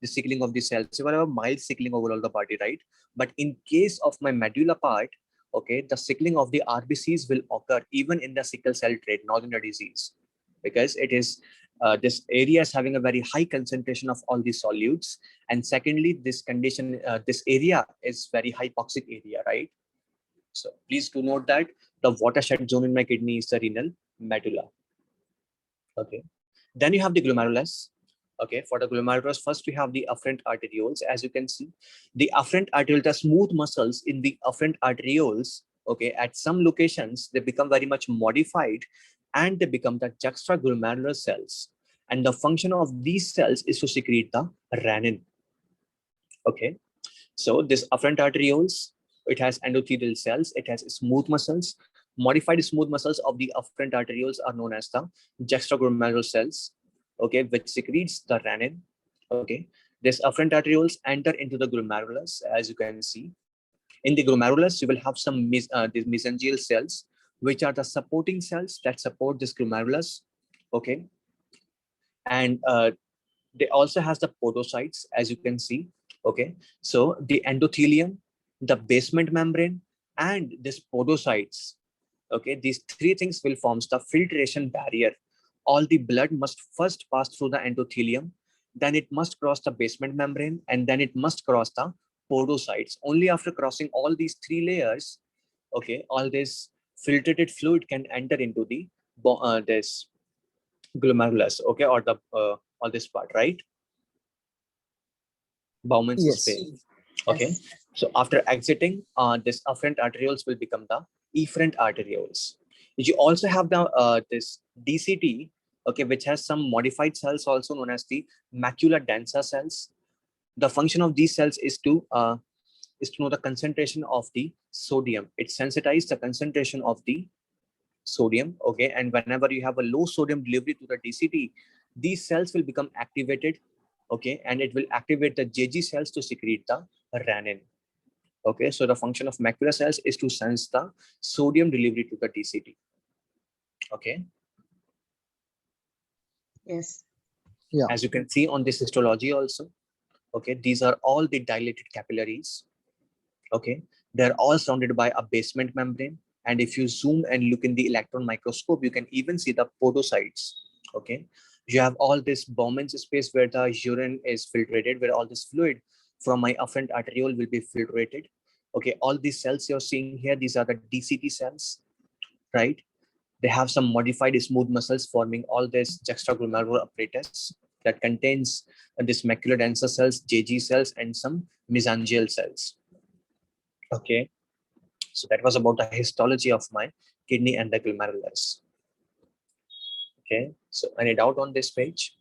the sickling of the cells. You will have a mild sickling overall the body, right? But in case of my medulla part, okay, the sickling of the RBCs will occur even in the sickle cell trait, not in the disease, because it is this area is having a very high concentration of all these solutes, and secondly, this condition, this area is very hypoxic area, right? So please do note that the watershed zone in my kidney is the renal medulla. Okay. Then you have the glomerulus. Okay, for the glomerulus, first we have the afferent arterioles. As you can see, the afferent arterioles, the smooth muscles in the afferent arterioles, okay, at some locations, they become very much modified and they become the juxtaglomerular cells. And the function of these cells is to secrete the renin. Okay, so this afferent arterioles, it has endothelial cells, it has smooth muscles. Modified smooth muscles of the afferent arterioles are known as the juxtaglomerular cells, okay, which secretes the renin. Okay, this afferent arterioles enter into the glomerulus, as you can see. In the glomerulus, you will have some these mesangial cells, which are the supporting cells that support this glomerulus. Okay, and they also has the podocytes, as you can see. Okay, so the endothelium, the basement membrane, and this podocytes, okay, these three things will form the filtration barrier. All the blood must first pass through the endothelium, then it must cross the basement membrane, and then it must cross the podocytes. Only after crossing all these three layers, okay, all this filtrated fluid can enter into the this glomerulus, okay, or the all this part, right? Bowman's Yes. space. Okay. So after exiting, this afferent arterioles will become the efferent arterioles. You also have the this DCT, okay, which has some modified cells also known as the macula densa cells. The function of these cells is to know the concentration of the sodium. It sensitizes the concentration of the sodium. Okay, and whenever you have a low sodium delivery to the DCT, these cells will become activated. Okay, and it will activate the JG cells to secrete the renin. Okay, so the function of macula cells is to sense the sodium delivery to the DCT. Okay. Yes. Yeah. As you can see on this histology also, okay, these are all the dilated capillaries. Okay, they're all surrounded by a basement membrane. And if you zoom and look in the electron microscope, you can even see the podocytes. Okay, you have all this Bowman's space where the urine is filtrated, where all this fluid from my afferent arteriole will be filtrated. Okay, all these cells you're seeing here, these are the DCT cells, right? They have some modified smooth muscles forming all this juxtaglomerular apparatus. that contains this macular denser cells, JG cells, and some mesangial cells. Okay, so that was about the histology of my kidney and the glomerulus. Okay, so any doubt on this page?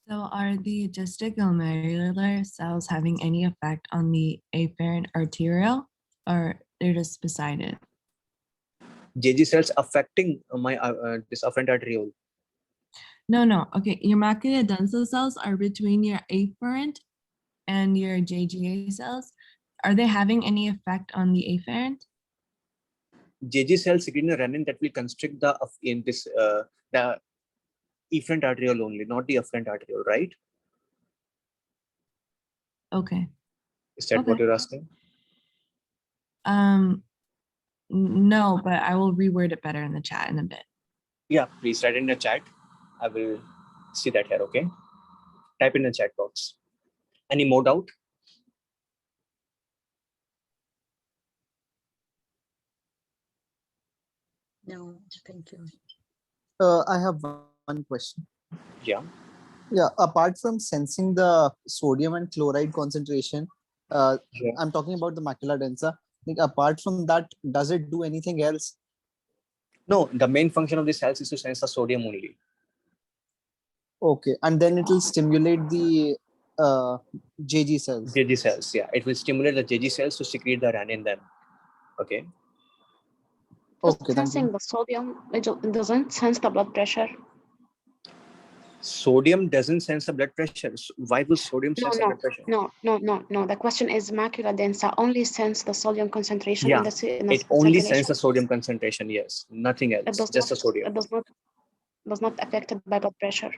So are the juxtaglomerular cells having any effect on the afferent arteriole, or they're just beside it? JG cells affecting my this afferent arteriole. No. Okay, your macula densa cells are between your afferent and your JGA cells. Are they having any effect on the afferent? JG cells secreting a renin that will constrict the the efferent arteriole only, not the afferent arteriole, right? Okay. Is that Okay. what you're asking? No, but I will reword it better in the chat in a bit. Yeah, please write in the chat. I will see that here. Okay, type in the chat box. Any more doubt? No, thank you. I have one question. Yeah. Yeah, apart from sensing the sodium and chloride concentration, Yeah. I'm talking about the macula densa. Like, apart from that, does it do anything else? No, the main function of the cells is to sense the sodium only. Okay, and then it will stimulate the JG cells. JG cells, yeah. It will stimulate the JG cells to secrete the renin then. Okay. Just Okay, thank sensing you. the sodium, it doesn't sense the blood pressure. Sodium doesn't sense the blood pressure. Why will sodium sense the blood pressure? No. The question is macula densa only sense the sodium concentration Yeah, in the it only circulation. senses the sodium concentration. Yes, nothing It else. does Just not. the sodium. It does not affected by blood pressure.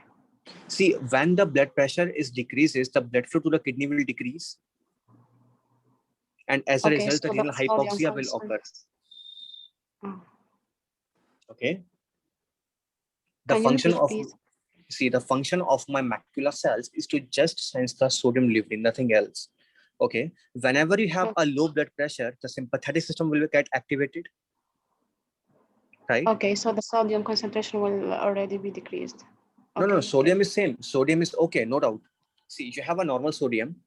See, when the blood pressure is decreases, the blood flow to the kidney will decrease, and as a Okay, result, the so renal the sodium hypoxia will occur. Oh. Okay. The Can you function repeat, of please? the function of my macular cells is to just sense the sodium level, nothing else. Okay. Whenever you have a low blood pressure, the sympathetic system will get activated. Right? Okay, so the sodium concentration will already be decreased. No, Okay, sodium is same. Sodium is okay, no doubt. See, you have a normal sodium,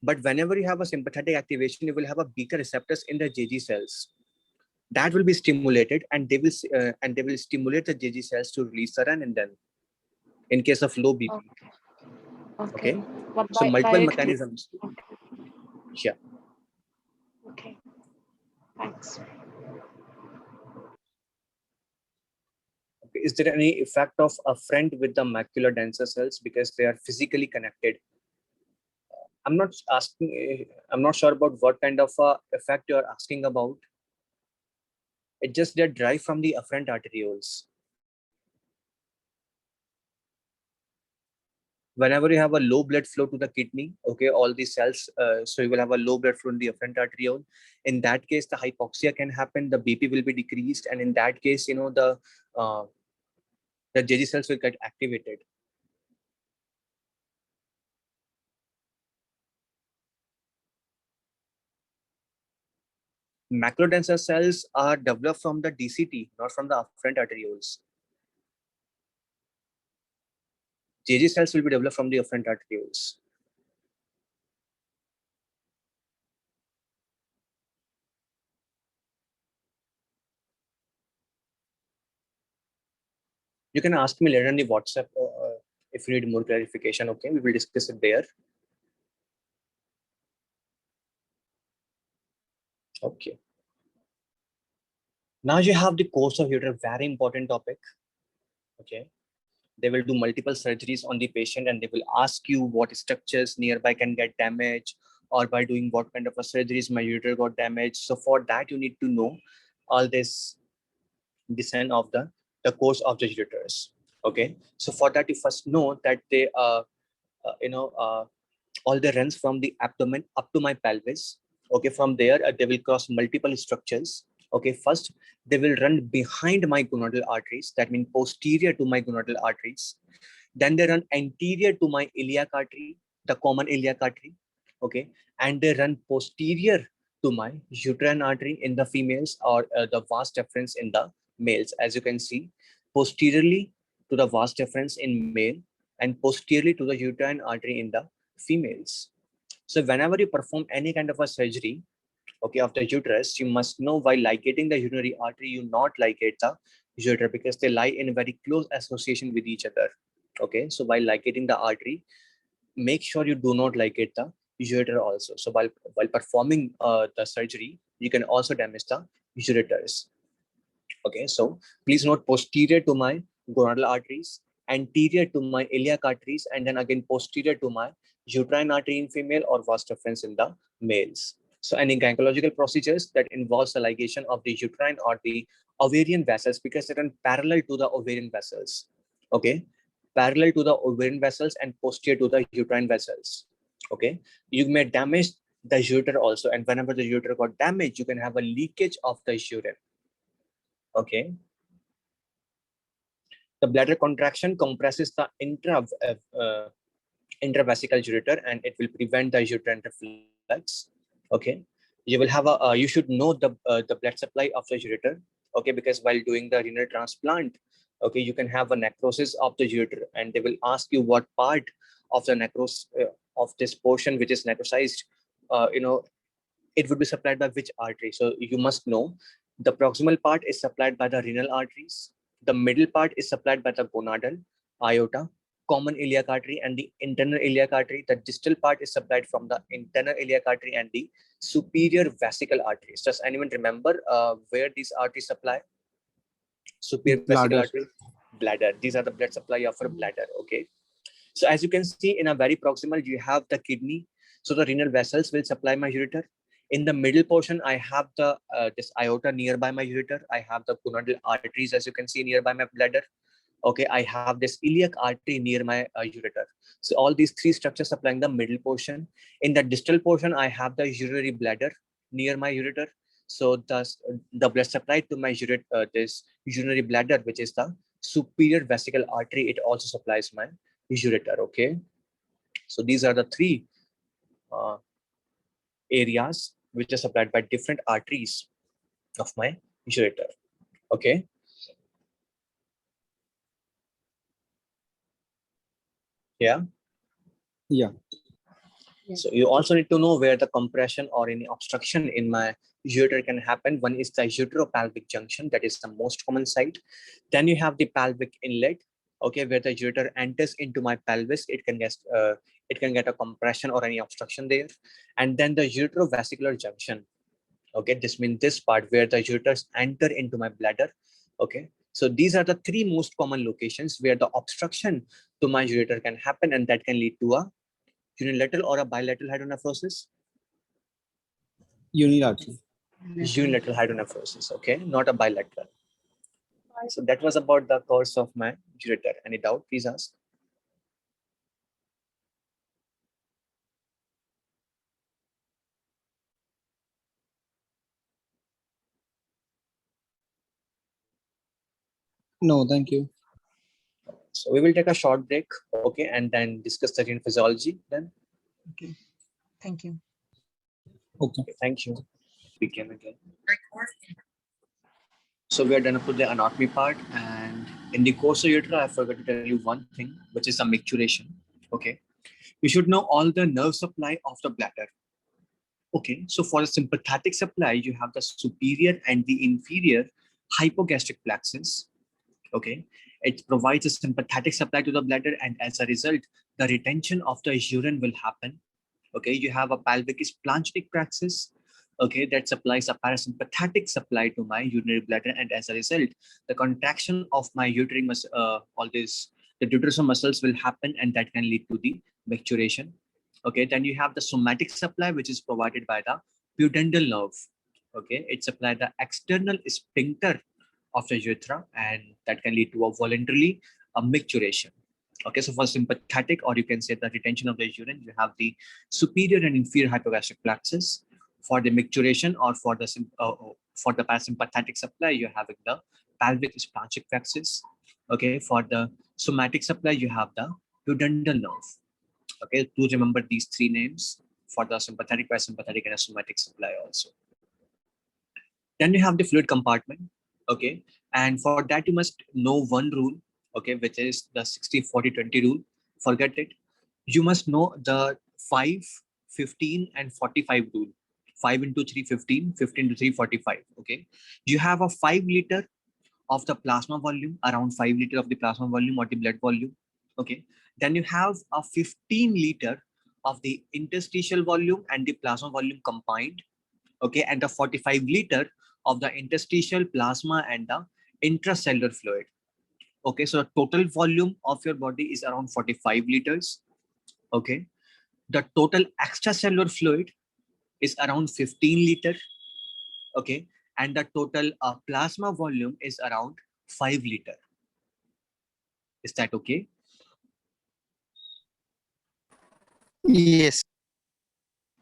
but whenever you have a sympathetic activation, you will have a beta receptors in the JG cells. That will be stimulated, and they will stimulate the JG cells to release the renin then. In case of low BP. Okay. But So multiple directly. mechanisms. Okay. Yeah. Okay. Thanks. Okay. Is there any effect of a friend with the macular denser cells because they are physically connected? I'm not sure about what kind of effect you're asking about. It just they derive from the afferent arterioles. Whenever you have a low blood flow to the kidney, okay, all these cells, so you will have a low blood flow in the afferent arteriole. In that case, the hypoxia can happen, the BP will be decreased, and in that case, the JG cells will get activated. Macular denser cells are developed from the DCT, not from the afferent arterioles. JG cells will be developed from the afferent arterioles. You can ask me later on the WhatsApp if you need more clarification. Okay, we will discuss it there. Okay. Now you have the course of uterus, very important topic. Okay. They will do multiple surgeries on the patient and they will ask you what structures nearby can get damaged, or by doing what kind of a surgeries my uterus got damaged. So for that, you need to know all this descent of the course of the uterus. Okay. So for that, you first know that they all the runs from the abdomen up to my pelvis. Okay, from there they will cross multiple structures. Okay, first they will run behind my gonadal arteries, that means posterior to my gonadal arteries. Then they run anterior to my iliac artery, the common iliac artery. Okay, and they run posterior to my uterine artery in the females, or the vas deferens in the males. As you can see, posteriorly to the vas deferens in male and posteriorly to the uterine artery in the females. So whenever you perform any kind of a surgery, okay, of the uterus, you must know while ligating the urinary artery, you not ligate the ureter because they lie in very close association with each other. Okay, so while ligating the artery, make sure you do not ligate the ureter also. So while performing the surgery, you can also damage the ureters. Okay, so please note posterior to my gonadal arteries, anterior to my iliac arteries, and then again posterior to my uterine artery in female or vas deferens in the males. So any gynecological procedures that involves the ligation of the uterine or the ovarian vessels because they run parallel to the ovarian vessels. Okay, parallel to the ovarian vessels and posterior to the uterine vessels. Okay, you may damage the ureter also, and whenever the ureter got damaged, you can have a leakage of the urine. Okay. The bladder contraction compresses the intravesical ureter and it will prevent the uterine reflux. Okay. You will have you should know the blood supply of the ureter. Okay. Because while doing the renal transplant, okay, you can have a necrosis of the ureter and they will ask you what part of the necrosis of this portion which is necrosized, it would be supplied by which artery. So you must know the proximal part is supplied by the renal arteries. The middle part is supplied by the gonadal, aorta, common iliac artery, and the internal iliac artery. The distal part is supplied from the internal iliac artery and the superior vesical arteries. Does anyone remember where these arteries supply? Superior vesical Bladder. artery, bladder. These are the blood supply of our bladder. Okay. So as you can see in a very proximal, you have the kidney. So the renal vessels will supply my ureter. In the middle portion, I have the this aorta nearby my ureter. I have the gonadal arteries, as you can see, nearby my bladder. Okay, I have this iliac artery near my ureter. So all these three structures supplying the middle portion. In the distal portion, I have the urinary bladder near my ureter. So thus the blood supply to my ureter, this urinary bladder, which is the superior vesical artery, it also supplies my ureter. Okay, so these are the three uh, areas which are supplied by different arteries of my ureter. Okay. Yeah. Yeah. So you also need to know where the compression or any obstruction in my ureter can happen. One is the uteropelvic junction, that is the most common site. Then you have the pelvic inlet, okay, where the ureter enters into my pelvis. It can get a compression or any obstruction there. And then the uterovesicular junction. Okay, this means this part where the ureters enter into my bladder. Okay, so these are the three most common locations where the obstruction to my ureter can happen, and that can lead to a unilateral or a bilateral hydronephrosis. Unilateral. Unilateral hydronephrosis. Okay, not a bilateral. So that was about the course of my ureter. Any doubt? Please ask. No, thank you. So we will take a short break, okay, and then discuss the renal physiology. Then, Okay. Thank you. Okay. okay, thank you. Begin again. So we are done up with the anatomy part, and in the course of ureter, I forgot to tell you one thing, which is the micturition. Okay, you should know all the nerve supply of the bladder. Okay, so for the sympathetic supply, you have the superior and the inferior hypogastric plexus. Okay, it provides a sympathetic supply to the bladder, and as a result, the retention of the urine will happen. Okay, you have a pelvic splanchnic plexus. Okay, that supplies a parasympathetic supply to my urinary bladder, and as a result, the contraction of my uterine all this the uterine muscles will happen, and that can lead to the micturition. Okay, then you have the somatic supply, which is provided by the pudendal nerve. Okay, it supplies the external sphincter of the urethra, and that can lead to a voluntarily a micturition. Okay, so for sympathetic, or you can say the retention of the urine, you have the superior and inferior hypogastric plexus. For the micturition or for the parasympathetic supply, you're having the pelvic splanchnic plexus. Okay, for the somatic supply, you have the pudendal nerve. Okay, do remember these three names for the sympathetic, parasympathetic, and a somatic supply also. Then you have the fluid compartment. Okay, and for that you must know one rule. okay, which is the 60-40-20 rule. Forget it. You must know the 5, 15, and 45 rule. 5 into 3, 15, 15 into 3, 45. Okay. You have a 5 liter of the plasma volume, around 5 liter of the plasma volume or the blood volume. Okay. Then you have a 15 liter of the interstitial volume and the plasma volume combined. Okay. And the 45 liter of the interstitial plasma and the intracellular fluid. Okay. So the total volume of your body is around 45 liters. Okay. The total extracellular fluid is around 15 liter. Okay. And the total plasma volume is around 5 liter. Is that okay? Yes.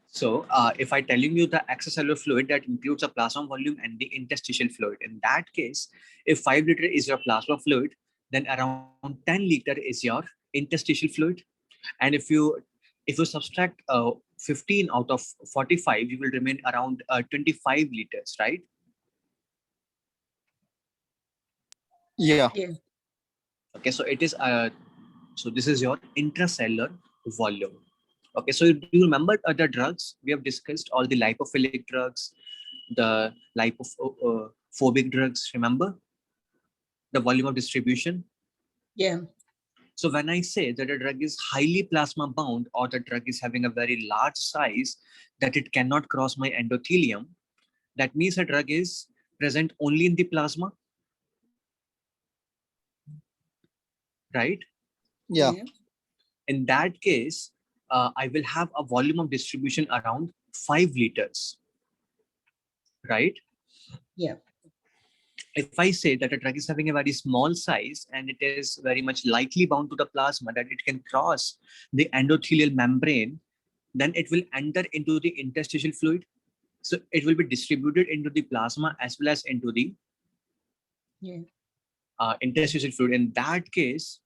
So if I telling you the extracellular fluid, that includes a plasma volume and the interstitial fluid. In that case, if 5 liter is your plasma fluid, then around 10 liter is your interstitial fluid. And if you subtract 15 out of 45, you will remain around 25 liters, right? Yeah. Yeah. Okay, so it is so this is your intracellular volume. Okay, so do you remember the drugs we have discussed? All the lipophilic drugs, the lipophobic drugs. Remember the volume of distribution. Yeah. So when I say that a drug is highly plasma bound or the drug is having a very large size that it cannot cross my endothelium, that means a drug is present only in the plasma, right? Yeah. Yeah. In that case, I will have a volume of distribution around 5 liters, right? Yeah. If I say that a drug is having a very small size and it is very much lightly bound to the plasma, that it can cross the endothelial membrane, then it will enter into the interstitial fluid. So it will be distributed into the plasma as well as into the Yeah. interstitial fluid. In that case,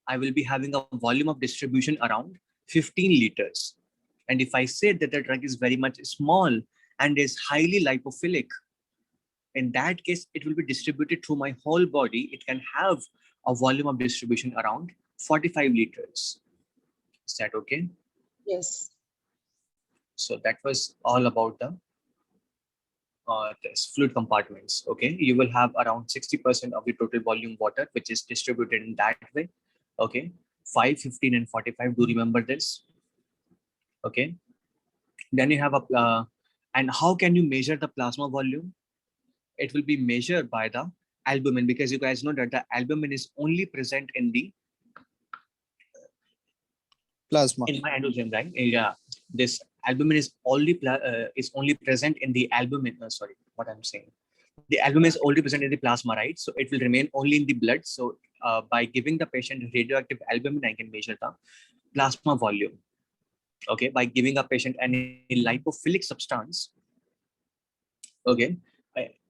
I will be having a volume of distribution around 15 liters. And if I say that the drug is very much small and is highly lipophilic, in that case, it will be distributed through my whole body. It can have a volume of distribution around 45 liters. Is that okay? Yes. So that was all about the this fluid compartments. Okay, you will have around 60% of the total volume water, which is distributed in that way. Okay, 5, 15, and 45. Do remember this? Okay, then you have a and how can you measure the plasma volume? It will be measured by the albumin, because you guys know that the albumin is only present in the Plasma. in my endothelium, right? Yeah, this albumin is only present in the albumin. Sorry, what I'm saying. The albumin is only present in the plasma, right? So it will remain only in the blood. So by giving the patient radioactive albumin, I can measure the plasma volume. Okay, by giving a patient any lipophilic substance. Okay,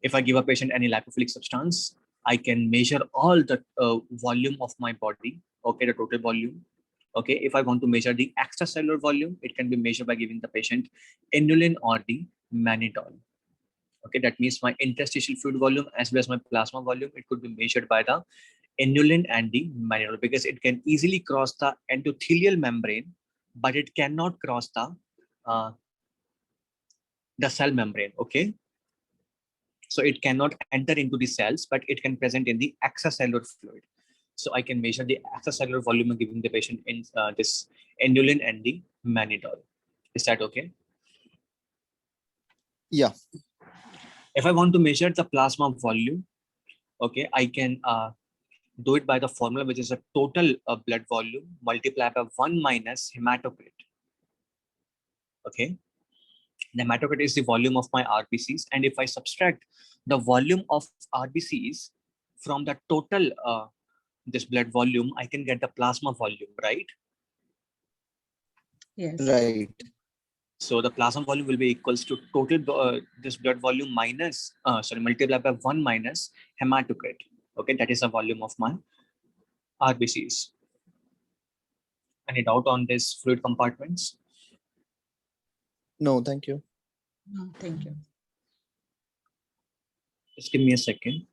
if I give a patient any lipophilic substance, I can measure all the volume of my body. Okay, the total volume. Okay, if I want to measure the extracellular volume, it can be measured by giving the patient inulin or the mannitol. Okay, that means my interstitial fluid volume as well as my plasma volume, it could be measured by the inulin and the mannitol, because it can easily cross the endothelial membrane, but it cannot cross uh, the cell membrane. Okay, so it cannot enter into the cells, but it can present in the extracellular fluid. So I can measure the extracellular volume and giving the patient in this inulin and the mannitol. Is that okay? Yeah. If I want to measure the plasma volume, okay, I can do it by the formula, which is a total blood volume multiplied by 1 minus hematocrit. Okay, the hematocrit is the volume of my RBCs, and if I subtract the volume of RBCs from the total this blood volume, I can get the plasma volume, right? Yes. Right. So the plasma volume will be equals to total this blood volume minus multiplied by 1 minus hematocrit. Okay, that is the volume of my RBCs. Any doubt on this fluid compartments? No, thank you. No, thank you. Just give me a second.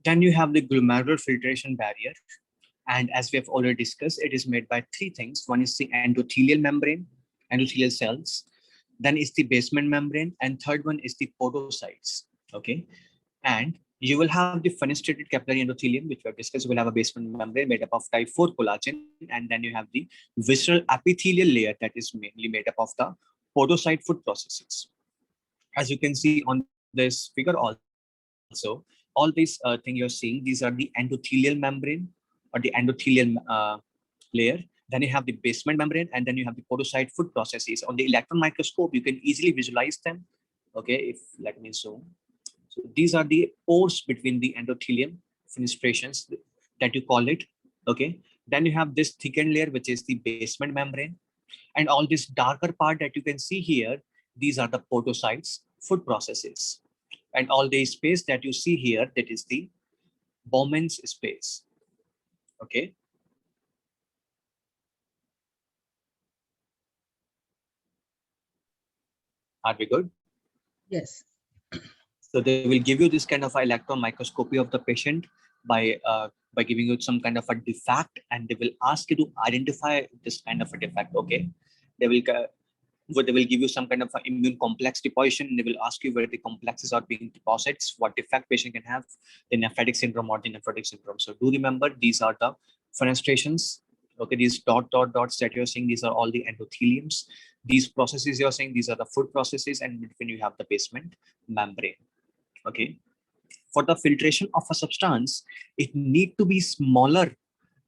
Then you have the glomerular filtration barrier. And as we have already discussed, it is made by three things. One is the endothelial membrane, endothelial cells. Then is the basement membrane. And third one is the podocytes. Okay. And you will have the fenestrated capillary endothelium, which we have discussed. You will have a basement membrane made up of type 4 collagen. And then you have the visceral epithelial layer that is mainly made up of the podocyte food processes. As you can see on this figure also, all these thing you're seeing, these are the endothelial membrane or the endothelial layer. Then you have the basement membrane, and then you have the podocyte food processes. On the electron microscope, you can easily visualize them. Okay, if let me zoom. So these are the pores between the endothelium fenestrations that you call it. Okay, then you have this thickened layer, which is the basement membrane, and all this darker part that you can see here, these are the podocytes food processes. And all the space that you see here, that is the Bowman's space. Okay. Are we good? Yes. So they will give you this kind of electron microscopy of the patient by giving you some kind of a defect, and they will ask you to identify this kind of a defect. Okay. They will they will give you some kind of immune complex deposition. They will ask you where the complexes are being deposits, what defect patient can have, the nephrotic syndrome or the nephrotic syndrome. So do remember, these are the fenestrations. Okay, these dots that you're seeing, these are all the endotheliums. These processes you're seeing, these are the food processes, and between you have the basement membrane. Okay. For the filtration of a substance, it need to be smaller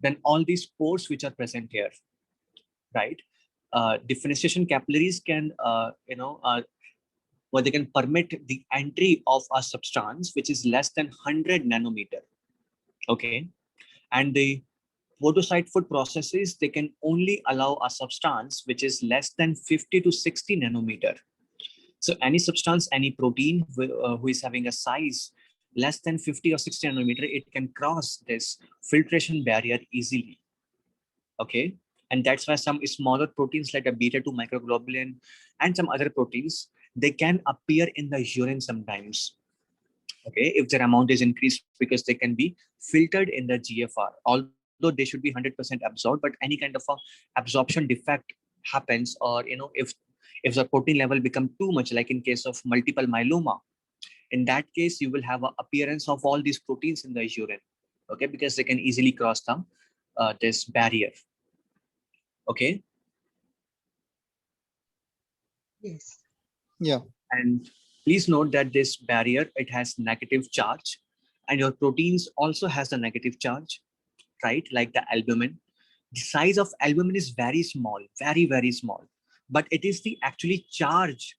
than all these pores which are present here, right? The fenestration capillaries can, they can permit the entry of a substance which is less than 100 nanometer. Okay. And the podocyte food processes, they can only allow a substance which is less than 50 to 60 nanometer. So any substance, any protein who is having a size less than 50 or 60 nanometer, it can cross this filtration barrier easily. Okay. And that's why some smaller proteins like a beta 2 microglobulin and some other proteins, they can appear in the urine sometimes. Okay, if their amount is increased, because they can be filtered in the GFR, although they should be 100% absorbed, but any kind of a absorption defect happens, or if the protein level become too much, like in case of multiple myeloma, in that case you will have an appearance of all these proteins in the urine. Okay, because they can easily cross the this barrier. Okay. Yes. Yeah. And please note that this barrier, it has negative charge, and your proteins also has the negative charge, right? Like the albumin. The size of albumin is very small, very, very small, but it is the actually charge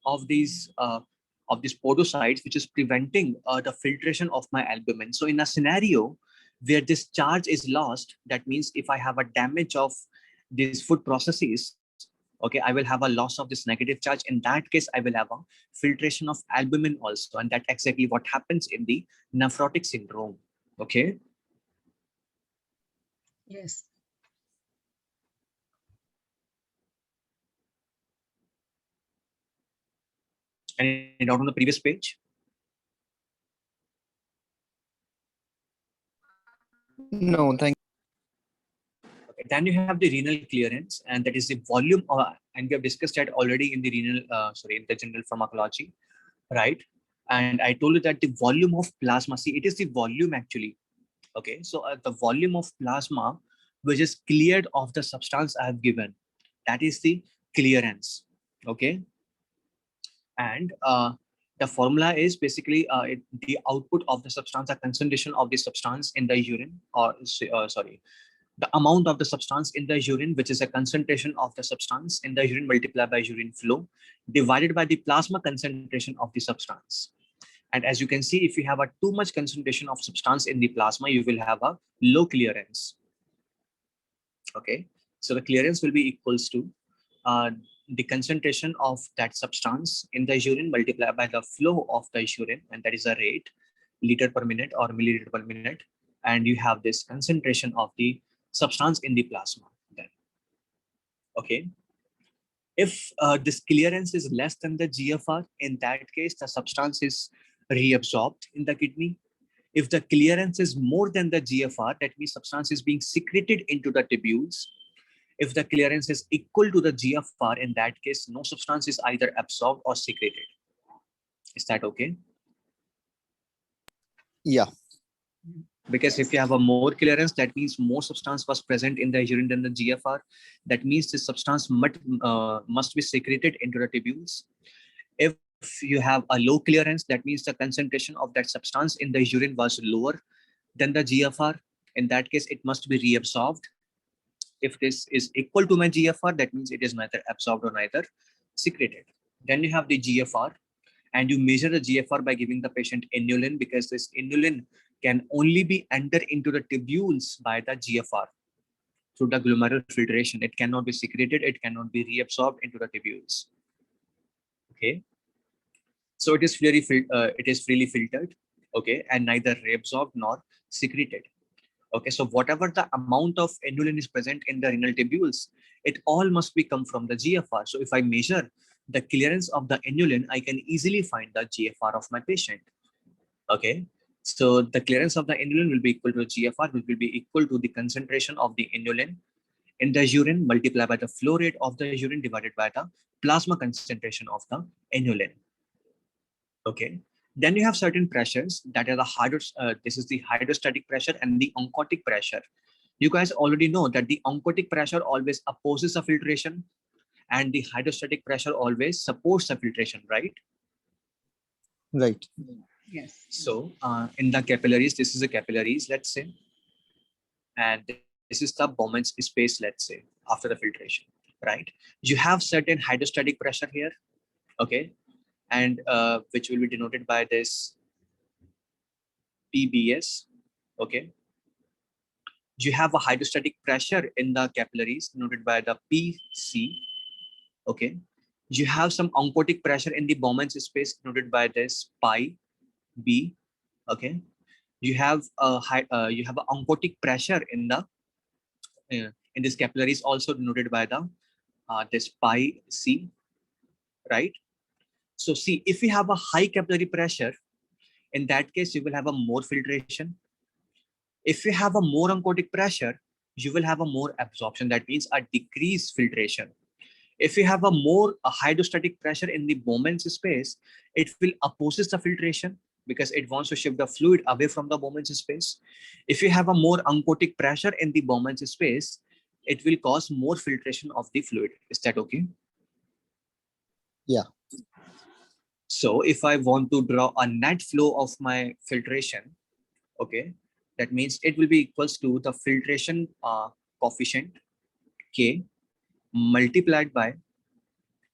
of these podocytes which is preventing the filtration of my albumin. So in a scenario where this charge is lost, that means if I have a damage of these food processes, okay, I will have a loss of this negative charge. In that case, I will have a filtration of albumin also, and that's exactly what happens in the nephrotic syndrome. Okay. Yes. Any doubt on the previous page? No, thank Okay. Then you have the renal clearance, and that is the volume, and we have discussed that already in the renal, in the general pharmacology, right? And I told you that the volume of plasma, see, it is the volume actually. Okay, so the volume of plasma which is cleared of the substance I have given, that is the clearance. Okay, and the formula is basically the output of the substance, the concentration of the substance in the urine, or sorry, the amount of the substance in the urine, which is a concentration of the substance in the urine multiplied by urine flow, divided by the plasma concentration of the substance. And as you can see, if you have a too much concentration of substance in the plasma, you will have a low clearance. Okay, so the clearance will be equals to the concentration of that substance in the urine multiplied by the flow of the urine, and that is a rate, liter per minute or milliliter per minute, and you have this concentration of the substance in the plasma then. Okay. If this clearance is less than the GFR, in that case, the substance is reabsorbed in the kidney. If the clearance is more than the GFR, that means substance is being secreted into the tubules. If the clearance is equal to the GFR, in that case, no substance is either absorbed or secreted. Is that okay? Yeah. Because if you have a more clearance, that means more substance was present in the urine than the GFR. That means this substance must be secreted into the tubules. If you have a low clearance, that means the concentration of that substance in the urine was lower than the GFR. In that case, it must be reabsorbed. If this is equal to my GFR, that means it is neither absorbed or neither secreted. Then you have the GFR, and you measure the GFR by giving the patient inulin, because this inulin can only be entered into the tubules by the GFR through the glomerular filtration. It cannot be secreted, it cannot be reabsorbed into the tubules. Okay, so it is freely filtered, okay, and neither reabsorbed nor secreted. Okay, so whatever the amount of inulin is present in the renal tubules, it all must be come from the GFR. So if I measure the clearance of the inulin, I can easily find the GFR of my patient. Okay, so the clearance of the inulin will be equal to GFR, which will be equal to the concentration of the inulin in the urine multiplied by the flow rate of the urine divided by the plasma concentration of the inulin. Okay, then you have certain pressures that are the this is the hydrostatic pressure and the oncotic pressure. You guys already know that the oncotic pressure always opposes the filtration and the hydrostatic pressure always supports the filtration, right? Right. Yes. So in the capillaries, this is the capillaries, let's say, and this is the Bowman's space, let's say, after the filtration, right? You have certain hydrostatic pressure here, okay, and which will be denoted by this PBS, okay. You have a hydrostatic pressure in the capillaries denoted by the PC, okay. You have some oncotic pressure in the Bowman's space denoted by this pi B, okay. You have you have an oncotic pressure in this capillaries also denoted by the this pi C, right? So see, if you have a high capillary pressure, in that case you will have a more filtration. If you have a more oncotic pressure, you will have a more absorption. That means a decreased filtration. If you have a hydrostatic pressure in the Bowman's space, it will opposes the filtration because it wants to shift the fluid away from the Bowman's space. If you have a more oncotic pressure in the Bowman's space, it will cause more filtration of the fluid. Is that okay? Yeah. So if I want to draw a net flow of my filtration, okay, that means it will be equals to the filtration coefficient K multiplied by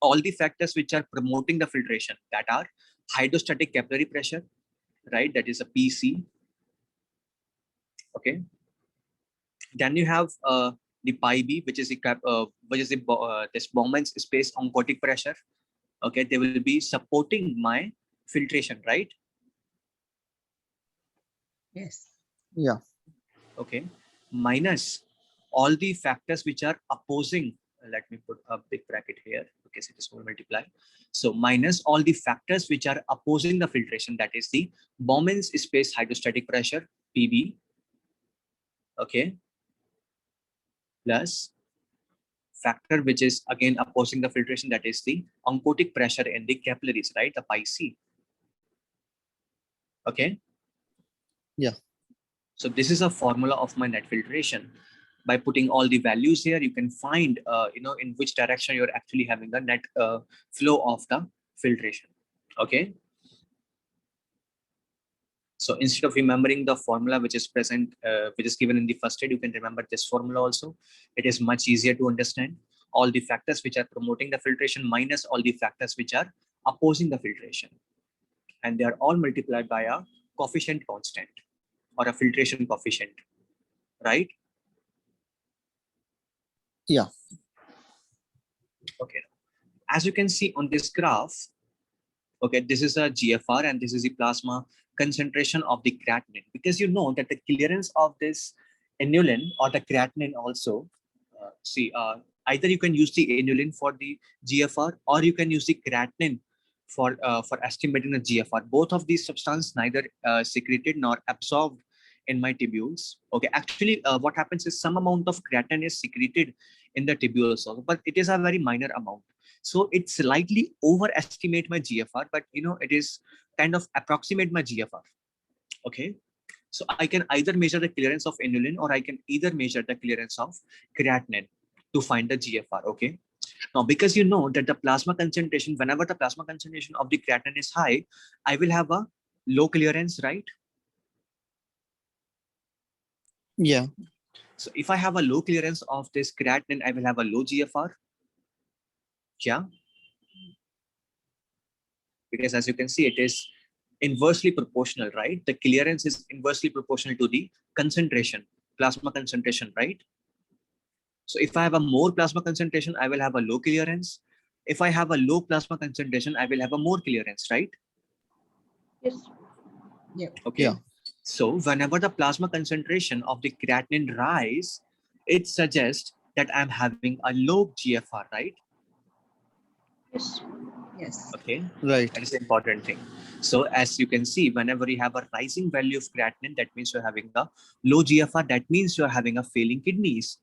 all the factors which are promoting the filtration, that are hydrostatic capillary pressure, right? That is a PC. Okay. Then you have the pi B, which is this Bowman's space oncotic pressure. Okay, they will be supporting my filtration, right? Yes. Yeah. Okay, minus all the factors which are opposing. Let me put a big bracket here. Okay, so this will multiply. So minus all the factors which are opposing the filtration, that is the Bowman's space hydrostatic pressure, PB. Okay, plus factor which is again opposing the filtration, that is the oncotic pressure in the capillaries, right? The pi C. Okay. Yeah. So this is a formula of my net filtration. By putting all the values here, you can find, in which direction you're actually having a net flow of the filtration. Okay. So instead of remembering the formula which is present, which is given in the first aid, you can remember this formula also. It is much easier to understand. All the factors which are promoting the filtration minus all the factors which are opposing the filtration. And they are all multiplied by a coefficient constant or a filtration coefficient, right? Yeah. Okay. as you can see on this graph, okay, this is a GFR and this is the plasma concentration of the creatinine, because you know that the clearance of this inulin or the creatinine also, either you can use the inulin for the GFR or you can use the creatinine for estimating the GFR. Both of these substances neither secreted nor absorbed in my tubules. Okay, actually what happens is some amount of creatinine is secreted in the tubules also, but it is a very minor amount. So it slightly overestimate my GFR, but you know, it is kind of approximate my GFR. Okay. So I can either measure the clearance of inulin or I can either measure the clearance of creatinine to find the GFR. Okay. Now, because you know that the plasma concentration, whenever the plasma concentration of the creatinine is high, I will have a low clearance, right? Yeah. So if I have a low clearance of this creatinine, I will have a low GFR. Yeah. Because as you can see, it is inversely proportional, right? The clearance is inversely proportional to the concentration, plasma concentration, right? So if I have a more plasma concentration, I will have a low clearance. If I have a low plasma concentration, I will have a more clearance, right? Yes. Okay. Yeah. So whenever the plasma concentration of the creatinine rise, it suggests that I'm having a low GFR, right? Yes. Yes. Okay. Right. That is the important thing. So as you can see, whenever you have a rising value of creatinine, that means you're having a low GFR. That means you're having a failing kidneys.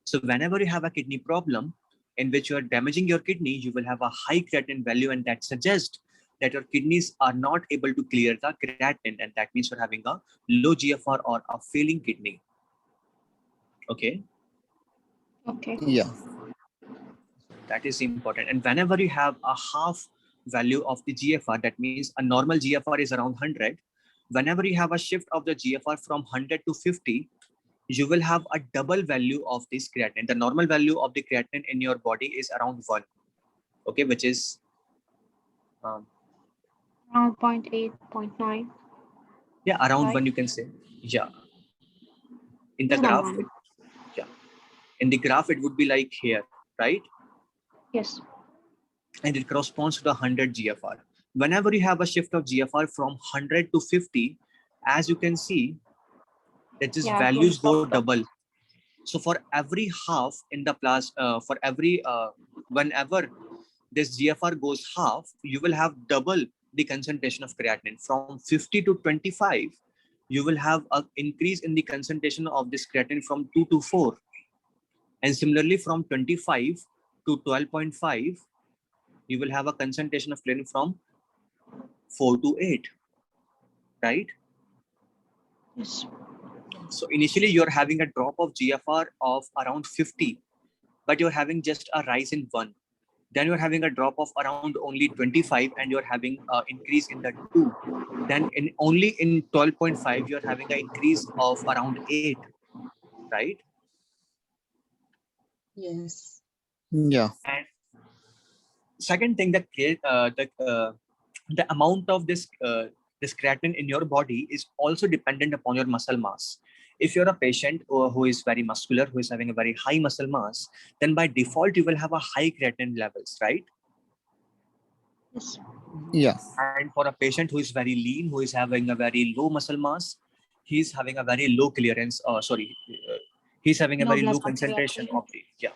So whenever you have a kidney problem in which you are damaging your kidney, you will have a high creatinine value, and that suggests that your kidneys are not able to clear the creatinine, and that means you're having a low GFR or a failing kidney. Okay. Okay. Yeah. That is important. And whenever you have a half value of the GFR, that means a normal GFR is around 100. Whenever you have a shift of the GFR from 100 to 50, you will have a double value of this creatinine. The normal value of the creatinine in your body is around 1. Okay, which is Around 0.8, 0.9. yeah, around Right. 1 you can say. Yeah. In the Less than graph, 1. yeah. In the graph, it would be like here, right? Yes. And it corresponds to the 100 GFR. Whenever you have a shift of GFR from 100 to 50, as you can see, that these Yeah, it will values go drop. double. So for every half in the for every whenever this GFR goes half, you will have double the concentration of creatinine. From 50 to 25, you will have an increase in the concentration of this creatinine from 2 to 4. And similarly, from 25 to 12.5, you will have a concentration of creatinine from 4 to 8, right? Yes. So initially, you're having a drop of GFR of around 50, but you're having just a rise in 1. Then you're having a drop of around only 25, and you're having an increase in the 2. Then only in 12.5, you're having an increase of around 8, right? Yes. Yeah. And second thing, the amount of this creatinine in your body is also dependent upon your muscle mass. If you're a patient who is very muscular, who is having a very high muscle mass, then by default you will have a high creatinine levels, right? Yes. Yeah. And for a patient who is very lean, who is having a very low muscle mass, he's having a very low clearance. He's having a No very low plasma concentration creatinine. of the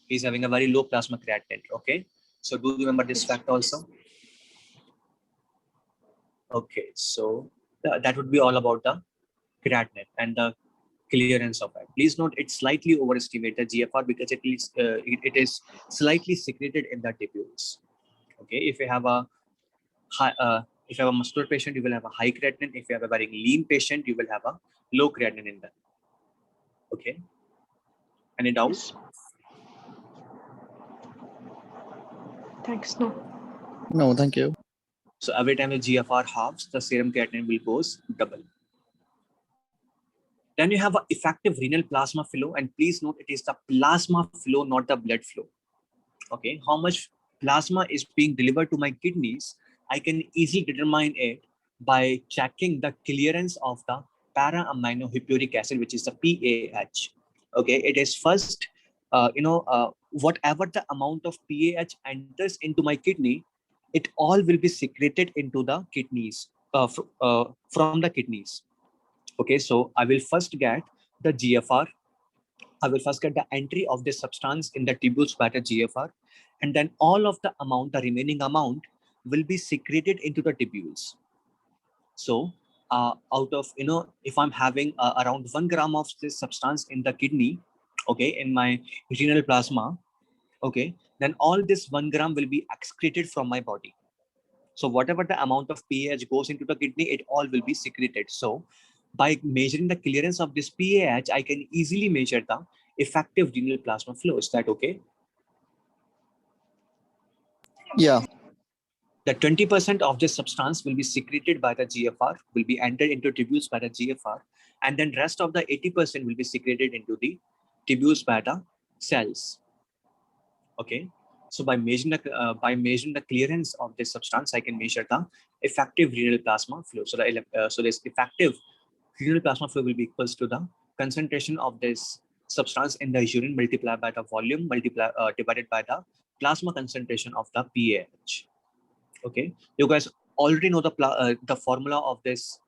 he's having a very low plasma creatinine. Okay, so do you remember this Yes. fact also? Okay, so that would be all about the creatinine and the clearance of it. Please note it slightly overestimate the GFR because it is slightly secreted in the tubules. Okay, if you have a high, if you have a muscular patient, you will have a high creatinine. If you have a very lean patient, you will have a low creatinine in them. Okay, any doubts? Yes. Thanks. No. No, thank you. So every time the GFR halves, the serum creatinine will goes double. Then you have an effective renal plasma flow, and please note it is the plasma flow, not the blood flow. Okay, how much plasma is being delivered to my kidneys, I can easily determine it by checking the clearance of the para-aminohippuric acid, which is the PAH. Okay, it is first, whatever the amount of PAH enters into my kidney, it all will be secreted into the kidneys, from the kidneys. Okay, so I will first get the GFR. I will first get the entry of this substance in the tubules by the GFR, and then all of the amount, the remaining amount, will be secreted into the tubules. So out of, if I'm having around 1 gram of this substance in the kidney, okay, in my renal plasma, okay, then all this 1 gram will be excreted from my body. So whatever the amount of PAH goes into the kidney, it all will be secreted. So by measuring the clearance of this PAH, I can easily measure the effective renal plasma flow. Is that okay? Yeah. The 20% of this substance will be secreted by the GFR, will be entered into tubules by the GFR, and then rest of the 80% will be secreted into the tubules by the cells. Okay, so by measuring the clearance of this substance, I can measure the effective renal plasma flow. So this effective renal plasma flow will be equals to the concentration of this substance in the urine multiplied by the volume divided by the plasma concentration of the PAH. Okay, you guys already know the formula of this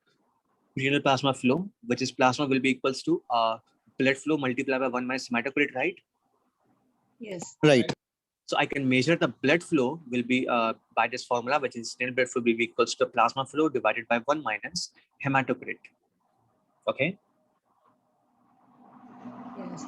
renal plasma flow, which is plasma will be equals to blood flow multiplied by 1 minus hematocrit, right? Yes. Right. So I can measure the blood flow will be by this formula, which is renal blood flow will be equals to plasma flow divided by 1 minus hematocrit. Okay. Yes.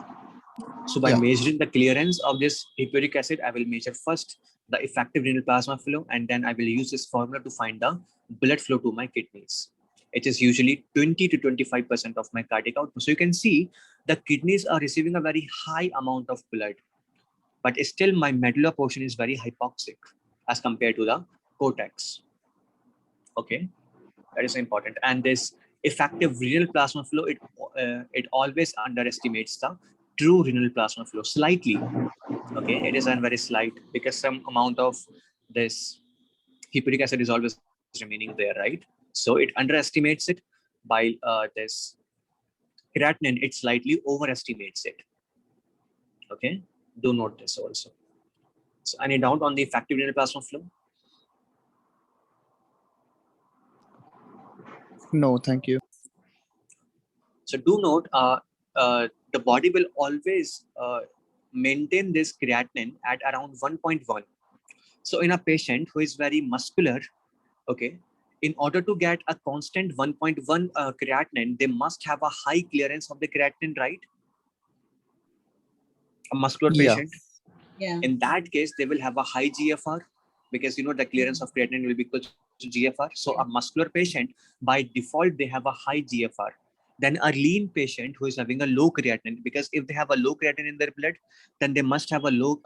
So by Yeah. measuring the clearance of this hippuric acid, I will measure first the effective renal plasma flow, and then I will use this formula to find the blood flow to my kidneys. It is usually 20 to 25% of my cardiac output. So you can see the kidneys are receiving a very high amount of blood, but still my medulla portion is very hypoxic as compared to the cortex. Okay, that is important. And this effective renal plasma flow, it always underestimates the true renal plasma flow slightly. Okay, it is very slight because some amount of this hippuric acid is always remaining there, right? So it underestimates it. By this creatinine, it slightly overestimates it. Okay, do note this also. So any doubt on the effective renal plasma flow? No, thank you. So do note, the body will always maintain this creatinine at around 1.1. So in a patient who is very muscular, okay, in order to get a constant 1.1 creatinine, they must have a high clearance of the creatinine, right? A muscular Yeah. patient. Yeah. In that case, they will have a high GFR because the clearance of creatinine will be equal to GFR. So a muscular patient, by default, they have a high GFR. Then a lean patient who is having a low creatinine, because if they have a low creatinine in their blood, then they must have a low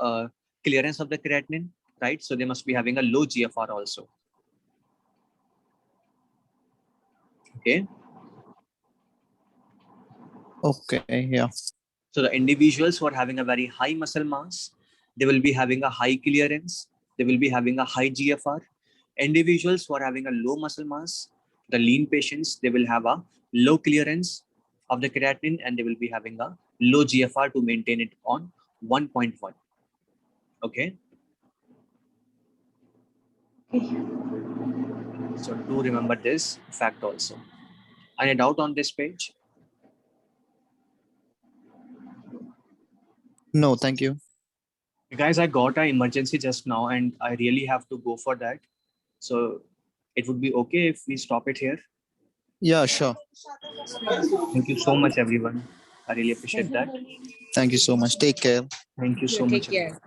clearance of the creatinine, right? So they must be having a low GFR also. Okay. Okay. Yeah. So the individuals who are having a very high muscle mass, they will be having a high clearance. They will be having a high GFR. Individuals who are having a low muscle mass, the lean patients, they will have a low clearance of the creatinine and they will be having a low GFR to maintain it on 1.1. Okay. So do remember this fact also. Any doubt on this page? No, thank you. Guys, I got an emergency just now and I really have to go for that. So it would be okay if we stop it here. Yeah, sure. Thank you so much, everyone. I really appreciate that. Thank you so much. Take care. Thank you so Take much. care.